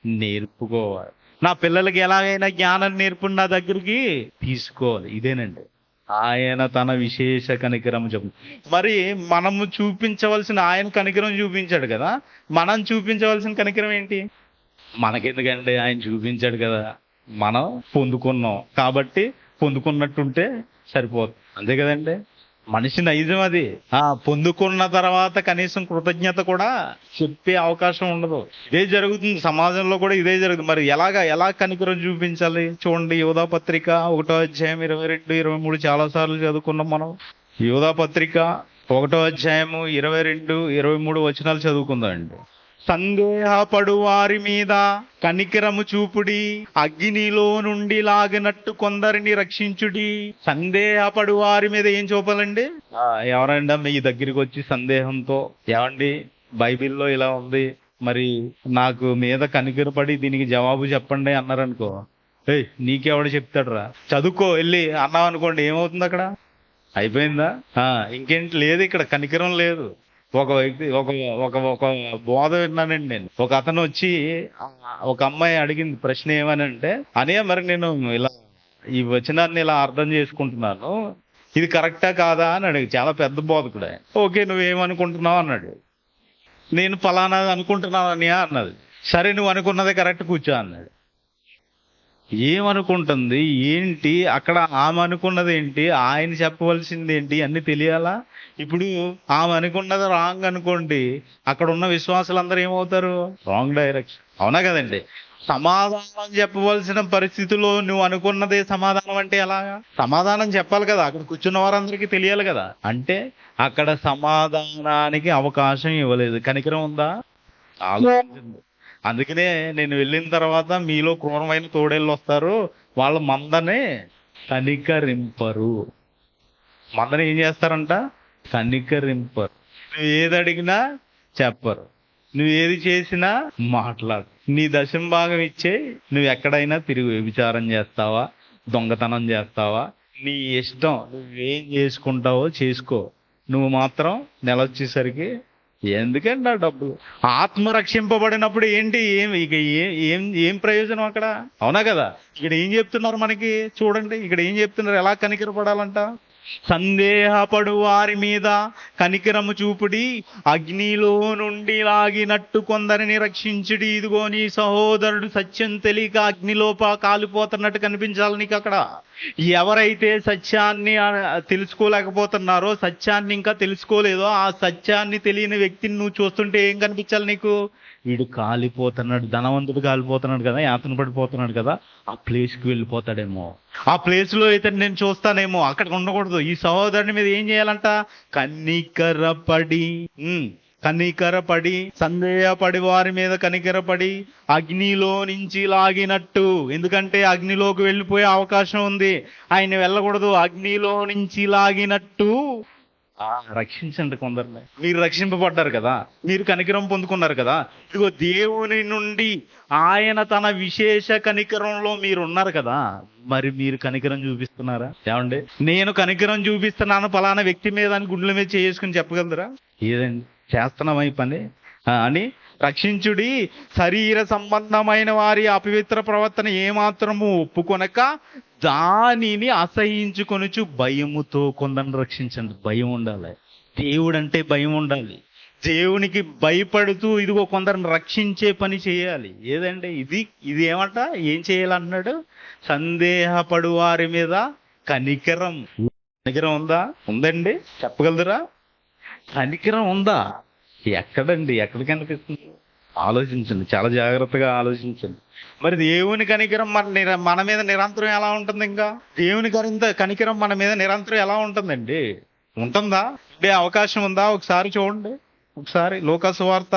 నేర్పుకోవాలి, నా పిల్లలకి ఎలాగైనా జ్ఞానం నేర్పుని నా దగ్గరికి తీసుకోవాలి. ఇదేనండి ఆయన తన విశేష కనికరం చెప్పు. మరి మనము చూపించవలసిన, ఆయన కనికరం చూపించాడు కదా, మనం చూపించవలసిన కనికరం ఏంటి? మనకెందుకండి, ఆయన చూపించాడు కదా, మనం పొందుకున్నాం కాబట్టి పొందుకున్నట్టుంటే సరిపోతుంది. అంతే కదండి. మనిషి నైజం అది. పొందుకున్న తర్వాత కనీసం కృతజ్ఞత కూడా చెప్పే అవకాశం ఉండదు. ఇదే జరుగుతుంది సమాజంలో కూడా, ఇదే జరుగుతుంది. మరి ఎలా కనికరం చూపించాలి చూడండి. యోధా పత్రిక 1వ అధ్యాయం 22, 23 చాలా సార్లు చదువుకున్నాం మనం. యోధా పత్రిక 1వ అధ్యాయము 22, 23 వచనాలు చదువుకుందాం అండి. సందేహపడు వారి మీద కనికరము చూపుడి, అగ్నిలో నుండి లాగినట్టు కొందరిని రక్షించుడి. సందేహపడు వారి మీద ఏం చూపాలండి? ఎవరైనా మీ దగ్గరికి వచ్చి సందేహంతో, ఏమండి బైబిల్లో ఇలా ఉంది, మరి నాకు మీద కనికరపడి దీనికి జవాబు చెప్పండి అన్నారనుకో, ఏయ్ నీకెవడు చెప్తాడురా, చదువుకో వెళ్ళి అన్నావు అనుకోండి, ఏమవుతుంది అక్కడ? అయిపోయిందా? ఇంకేంటి లేదు, ఇక్కడ కనికరం లేదు. ఒక వ్యక్తి ఒక బోధ విన్నానండి నేను. ఒక అతను వచ్చి ఒక అమ్మాయి అడిగింది ప్రశ్న ఏమనంటే, అనే మరి నేను ఇలా ఈ వచనాన్ని ఇలా అర్థం చేసుకుంటున్నాను, ఇది కరెక్టా కాదా అని అడిగి. చాలా పెద్ద బోధకుడే. ఓకే నువ్వేమనుకుంటున్నావు అన్నాడు. నేను ఫలానా అనుకుంటున్నాను అని అన్నది. సరే నువ్వు అనుకున్నదే కరెక్ట్, కూర్చో అన్నాడు. ఏమనుకుంటుంది ఏంటి, అక్కడ ఆమె అనుకున్నది ఏంటి, ఆయన చెప్పవలసింది ఏంటి అన్ని తెలియాలా? ఇప్పుడు ఆమె అనుకున్నది రాంగ్ అనుకోండి, అక్కడ ఉన్న విశ్వాసులందరూ ఏమవుతారు? Wrong direction. అవునా కదండి? సమాధానం చెప్పవలసిన పరిస్థితిలో నువ్వు అనుకున్నదే సమాధానం అంటే ఎలాగా? సమాధానం చెప్పాలి కదా, అక్కడ కూర్చున్న వారందరికీ తెలియాలి కదా. అంటే అక్కడ సమాధానానికి అవకాశం ఇవ్వలేదు. కనికరం ఉందా? ఆలోచించండి. అందుకనే నేను వెళ్ళిన తర్వాత మీలో క్రూరమైన తోడేళ్ళు వస్తారు, వాళ్ళ మందనే కనికరింపరు. మందని ఏం చేస్తారంట? కనికరింపరు. నువ్వు ఏది అడిగినా చెప్పరు, నువ్వు ఏది చేసినా మాట్లాడు. నీ దశం భాగం ఇచ్చే, నువ్వు ఎక్కడైనా తిరిగి వ్యభిచారం చేస్తావా, దొంగతనం చేస్తావా, నీ ఇష్టం, నువ్వేం చేసుకుంటావో చేసుకో. నువ్వు మాత్రం నెల వచ్చేసరికి ఎందుకండి ఆ డబ్బులు? ఆత్మ రక్షింపబడినప్పుడు ఏంటి, ఏం ప్రయోజనం అక్కడ? అవునా కదా? ఇక్కడ ఏం చెప్తున్నారు మనకి చూడండి, ఇక్కడ ఏం చెప్తున్నారు, ఎలా కనికరపడాలంట? సందేహపడు వారి మీద కనికరము చూపుడి, అగ్నిలో నుండి లాగినట్టు కొందరిని రక్షించుడి. ఇదిగో నీ సహోదరుడు సత్యం తెలియక అగ్నిలో కాలిపోతున్నట్టు కనిపించాలి నీకు అక్కడ. ఎవరైతే సత్యాన్ని తెలుసుకోలేకపోతున్నారో, సత్యాన్ని ఇంకా తెలుసుకోలేదో, ఆ సత్యాన్ని తెలియని వ్యక్తిని నువ్వు చూస్తుంటే ఏం కనిపించాలి నీకు? వీడు కాలిపోతున్నాడు, ధనవంతుడు కాలిపోతున్నాడు కదా, యాతన పడిపోతున్నాడు కదా, ఆ ప్లేస్కి వెళ్ళిపోతాడేమో, ఆ ప్లేస్ లో అయితే నేను చూస్తానేమో. అక్కడ ఉండకూడదు. ఈ సహోదరుని మీద ఏం చేయాలంట? కనికరపడి సందేహపడి వారి మీద కనికరపడి అగ్నిలో నుంచి లాగినట్టు. ఎందుకంటే అగ్నిలోకి వెళ్ళిపోయే అవకాశం ఉంది, ఆయన వెళ్ళకూడదు. అగ్నిలో నుంచి లాగినట్టు రక్షించండి కొందరిని. మీరు రక్షింపబడ్డారు కదా, మీరు కనికరం పొందుకున్నారు కదా. ఇదిగో దేవుని నుండి ఆయన తన విశేష కనికరంలో మీరు ఉన్నారు కదా, మరి మీరు కనికరం చూపిస్తున్నారా? ఏమండి నేను కనికరం చూపిస్తున్నాను ఫలానా వ్యక్తి మీద అని గుండెల మీద చేసుకుని చెప్పగలరా? ఏదండి చేస్తున్నామా ఈ పని అని? రక్షించుడి, శరీర సంబంధమైన వారి అపవిత్ర ప్రవర్తన ఏమాత్రము ఒప్పుకొనక దానిని అసహించుకొనుచు భయముతో కొందరిని రక్షించండి. భయం ఉండాలి, దేవుడంటే భయం ఉండాలి. దేవునికి భయపడుతూ ఇదిగో కొందరిని రక్షించే పని చేయాలి. ఏదండి ఇది ఏమంట? ఏం చేయాలన్నాడు? సందేహపడు వారి మీద కనికరం. కనికరం ఉందా? ఉందండి, చెప్పగలదురా? కనికరం ఉందా? ఎక్కడండి, ఎక్కడ కనిపిస్తుంది? ఆలోచించండి, చాలా జాగ్రత్తగా ఆలోచించండి. మరి దేవుని కనికరం మన మీద నిరంతరం ఎలా ఉంటుంది? ఇంకా దేవుని కనికరం మన మీద నిరంతరం ఎలా ఉంటుందండి? ఉంటుందా? అంటే అవకాశం ఉందా? ఒకసారి చూడండి, ఒకసారి లోకాసు వార్త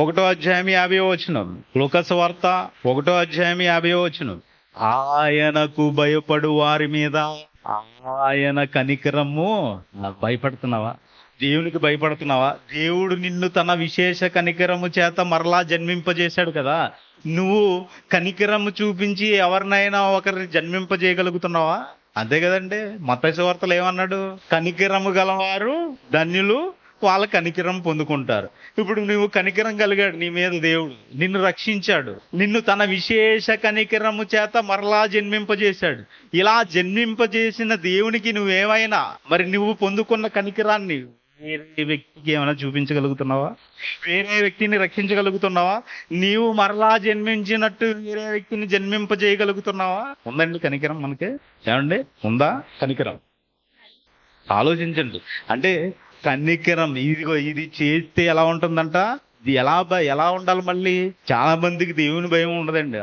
1వ అధ్యాయం 50వ వచనం. లోకాసు వార్త 1వ అధ్యాయం 50వ వచనం. ఆయనకు భయపడు వారి మీద ఆయన కనికరము. భయపడుతున్నావా? దేవునికి భయపడుతున్నావా? దేవుడు నిన్ను తన విశేష కనికరము చేత మరలా జన్మింపజేశాడు కదా. నువ్వు కనికరము చూపించి ఎవరినైనా ఒకరిని జన్మింపజేయగలుగుతున్నావా? అంతే కదండి. మత్తయి సువార్తలో ఏమన్నాడు? కనికరము గలవారు ధన్యులు, వాళ్ళ కనికరం పొందుకుంటారు. ఇప్పుడు నువ్వు కనికరం కలిగాడు నీ మీద, దేవుడు నిన్ను రక్షించాడు, నిన్ను తన విశేష కనికరము చేత మరలా జన్మింపజేశాడు. ఇలా జన్మింపజేసిన దేవునికి నువ్వేమైనా మరి నువ్వు పొందుకున్న కనికరాన్ని వేరే వ్యక్తికి ఏమైనా చూపించగలుగుతున్నావా? వేరే వ్యక్తిని రక్షించగలుగుతున్నావా? నీవు మరలా జన్మించినట్టు వేరే వ్యక్తిని జన్మింపజేయగలుగుతున్నావా? ఉందండి కనికరం మనకి? ఏమండి ఉందా కనికరం? ఆలోచించండి. అంటే కనికరం ఇదిగో ఇది చేస్తే ఎలా ఉంటుందంట, ఇది ఎలా ఉండాలి. మళ్ళీ చాలా మందికి దేవుని భయం ఉండదండి.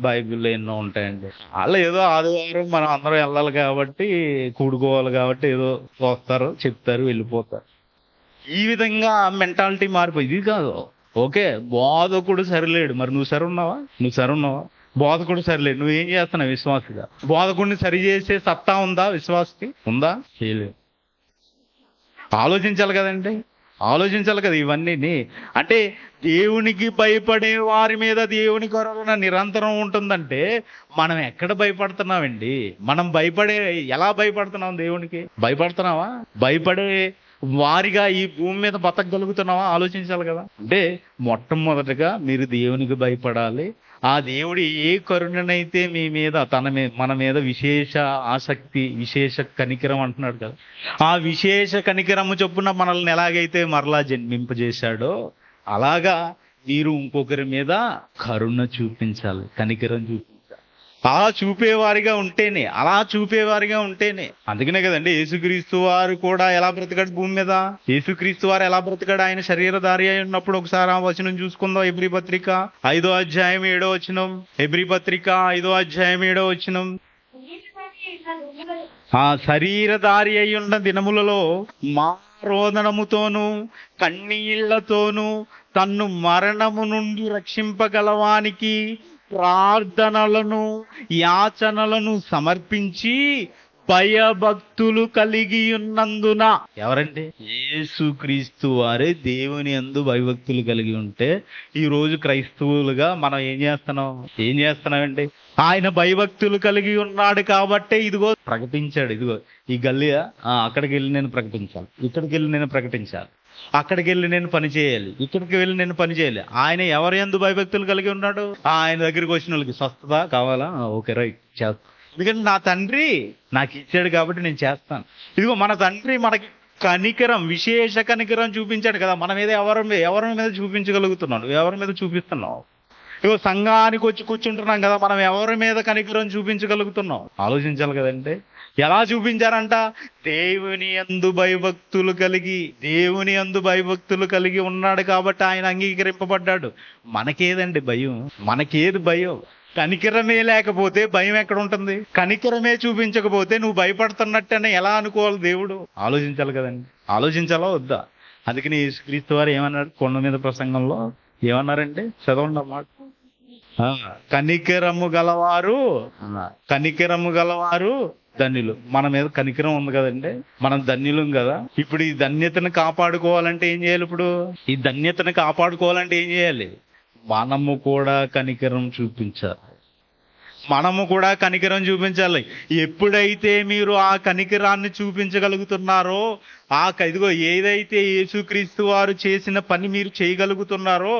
బైబిల్లో ఎన్నో ఉంటాయండి. వాళ్ళు ఏదో ఆదివారం మనం అందరం వెళ్ళాలి కాబట్టి, కూడుకోవాలి కాబట్టి ఏదో వస్తారు, చెప్తారు, వెళ్ళిపోతారు. ఈ విధంగా మెంటాలిటీ మారిపోయి ఇది కాదు. ఓకే, బోధకుడు సరిలేడు, మరి నువ్వు సరున్నావా? బోధకుడు సరిలేడు, నువ్వేం చేస్తున్నావు విశ్వాసిగా? బోధకుడిని సరి చేసే సత్తా ఉందా విశ్వాసకి? ఉందా? చేయలేదు. ఆలోచించాలి కదా ఇవన్నీ. అంటే దేవునికి భయపడే వారి మీద దేవుని కరుణ నిరంతరం ఉంటుందంటే మనం ఎక్కడ భయపడుతున్నామండి? మనం ఎలా భయపడుతున్నాం? దేవునికి భయపడుతున్నావా? భయపడే వారిగా ఈ భూమి మీద బతకగలుగుతున్నావా? ఆలోచించాలి కదా. అంటే మొట్టమొదటిగా మీరు దేవునికి భయపడాలి. ఆ దేవుడు ఏ కరుణనైతే మీ మీద మన మీద విశేష ఆసక్తి, విశేష కనికరం అంటున్నాడు కదా, ఆ విశేష కనికరము చొప్పున మనల్ని ఎలాగైతే మరలా జన్మింపజేశాడో అలాగా మీరు ఇంకొకరి మీద కరుణ చూపించాలి, కనికరం చూపించాలి. అలా చూపేవారిగా ఉంటేనే అందుకనే కదండి యేసుక్రీస్తు వారు కూడా ఎలా బ్రతికాడు భూమి మీద. యేసుక్రీస్తు వారు ఎలా బ్రతికాడు? ఆయన శరీరధారి అయి ఉన్నప్పుడు ఒకసారి ఆ వచనం చూసుకుందాం. హెబ్రీ పత్రిక 5వ అధ్యాయం 7వ వచనం. హెబ్రీ పత్రిక 5వ అధ్యాయం 7వ వచనం. ఆ శరీరధారి అయి ఉన్న దినములలో మా రోదనముతోనూ కన్నీళ్లతోనూ తన్ను మరణము నుండి రక్షింపగలవానికి ప్రార్థనలను యాచనలను సమర్పించి భయభక్తులు కలిగి ఉన్నందున. ఎవరంటే? యేసుక్రీస్తు వారే దేవుని యందు భయభక్తులు కలిగి ఉంటే ఈ రోజు క్రైస్తవులుగా మనం ఏం చేస్తున్నామండి? ఆయన భయభక్తులు కలిగి ఉన్నాడు కాబట్టే ఇదిగో ప్రకటించాడు. ఇదిగో ఈ గల్లియా, అక్కడికి వెళ్ళి నేను ప్రకటించాలి, ఇక్కడికి వెళ్ళి నేను ప్రకటించాలి, అక్కడికి వెళ్ళి నేను పని చేయాలి, ఇక్కడికి వెళ్ళి నేను పని చేయాలి. ఆయన ఎవరి యందు భయభక్తులు కలిగి ఉన్నాడు? ఆయన దగ్గరికి వచ్చిన వాళ్ళకి స్వస్థత కావాలా? ఓకే, రైట్, చేస్తాను. ఎందుకంటే నా తండ్రి నాకు ఇచ్చాడు కాబట్టి నేను చేస్తాను. ఇదిగో మన తండ్రి మనకి కనికరం, విశేష కనికరం చూపించాడు కదా. మన మీద ఎవరి మీద చూపించగలుగుతున్నాడు? ఎవరి మీద చూపిస్తున్నావు? ఇగో సంఘానికి వచ్చి కూర్చుంటున్నాం కదా, మనం ఎవరి మీద కనికరం చూపించగలుగుతున్నాం? ఆలోచించాలి కదంటే. ఎలా చూపించారంట? దేవుని యందు భయభక్తులు కలిగి ఉన్నాడు కాబట్టి ఆయన అంగీకరింపబడ్డాడు. మనకేదండి భయం? మనకేది భయం? కనికరమే లేకపోతే భయం ఎక్కడ ఉంటుంది? కనికరమే చూపించకపోతే నువ్వు భయపడుతున్నట్టని ఎలా అనుకోవాలి దేవుడు? ఆలోచించాలి కదండి. ఆలోచించాలా వద్దా? అందుకని యేసుక్రీస్తు వారు ఏమన్నారు? కొండ మీద ప్రసంగంలో ఏమన్నారంటే, చదవండి అన్నమాట. కనికరము గలవారు ధన్యులు. మన మీద కనికరం ఉంది కదండి, మనం ధన్యులం కదా. ఇప్పుడు ఈ ధన్యతను కాపాడుకోవాలంటే ఏం చేయాలి? మనము కూడా కనికరం చూపించాలి. ఎప్పుడైతే మీరు ఆ కనికరాన్ని చూపించగలుగుతున్నారో, ఇదిగో ఏదైతే యేసుక్రీస్తు వారు చేసిన పని మీరు చేయగలుగుతున్నారో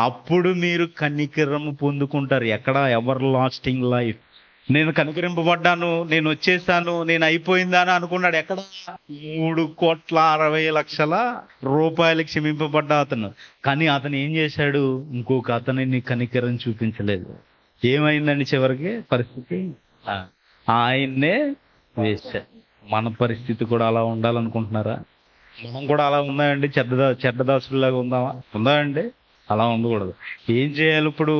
అప్పుడు మీరు కనికరము పొందుకుంటారు. ఎక్కడ? Ever lasting life. నేను కనికరింపబడ్డాను, నేను వచ్చేసాను, నేను అయిపోయిందా అని అనుకున్నాడు. ఎక్కడ? 3,60,00,000 క్షమింపబడ్డ అతను. కానీ అతను ఏం చేశాడు? ఇంకొక అతనిని కనికరం చూపించలేదు. ఏమైందండి చివరికి పరిస్థితి? ఆయన్నే వేశాడు. మన పరిస్థితి కూడా అలా ఉండాలనుకుంటున్నారా? మనం కూడా అలా ఉందామండి? చెడ్డదాసులాగా ఉందామండి? అలా ఉండకూడదు. ఏం చేయాలి ఇప్పుడు?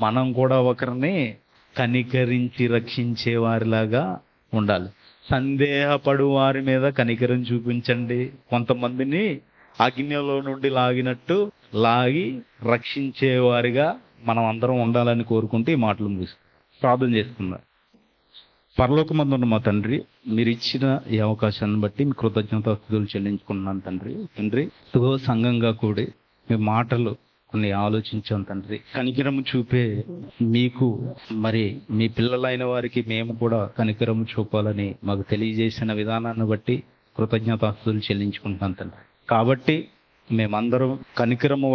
మనం కూడా ఒకరిని కనికరించి రక్షించే వారిలాగా ఉండాలి. సందేహపడు వారి మీద కనికరం చూపించండి. కొంతమందిని అగ్నిలో నుండి లాగి రక్షించేవారిగా మనం అందరం ఉండాలని కోరుకుంటూ ఈ మాటలు ప్రార్థన చేసుకుందాం. పరలోకమందున్న మా తండ్రి, మీరు ఇచ్చిన ఈ అవకాశాన్ని బట్టి మీ కృతజ్ఞతాస్తుతులు చెల్లించుకున్నాను తండ్రి. ఇదిగో సంఘంగా కూడి మీ మాటలు కొన్ని ఆలోచించాం తండ్రి. కనికరము చూపే మీకు మరి మీ పిల్లలైన వారికి మేము కూడా కనికరము చూపాలని మాకు తెలియజేసిన విధానాన్ని బట్టి కృతజ్ఞతాస్తుతులు చెల్లించుకుంటాం తండ్రి. కాబట్టి మేమందరం కనికరము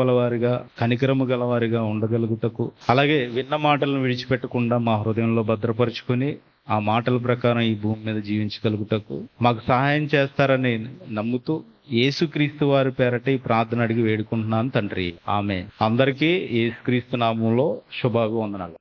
గలవారిగా ఉండగలుగుటకు, అలాగే విన్న మాటలను విడిచిపెట్టకుండా మా హృదయంలో భద్రపరుచుకొని ఆ మాటల ప్రకారం ఈ భూమి మీద జీవించగలుగుటకు మాకు సహాయం చేస్తారని నమ్ముతూ యేసుక్రీస్తు వారి పేరట ఈ ప్రార్థన అడిగి వేడుకుంటున్నాను తండ్రి. ఆమేన్. అందరికీ యేసుక్రీస్తు నామములో శుభాభివందనాలు.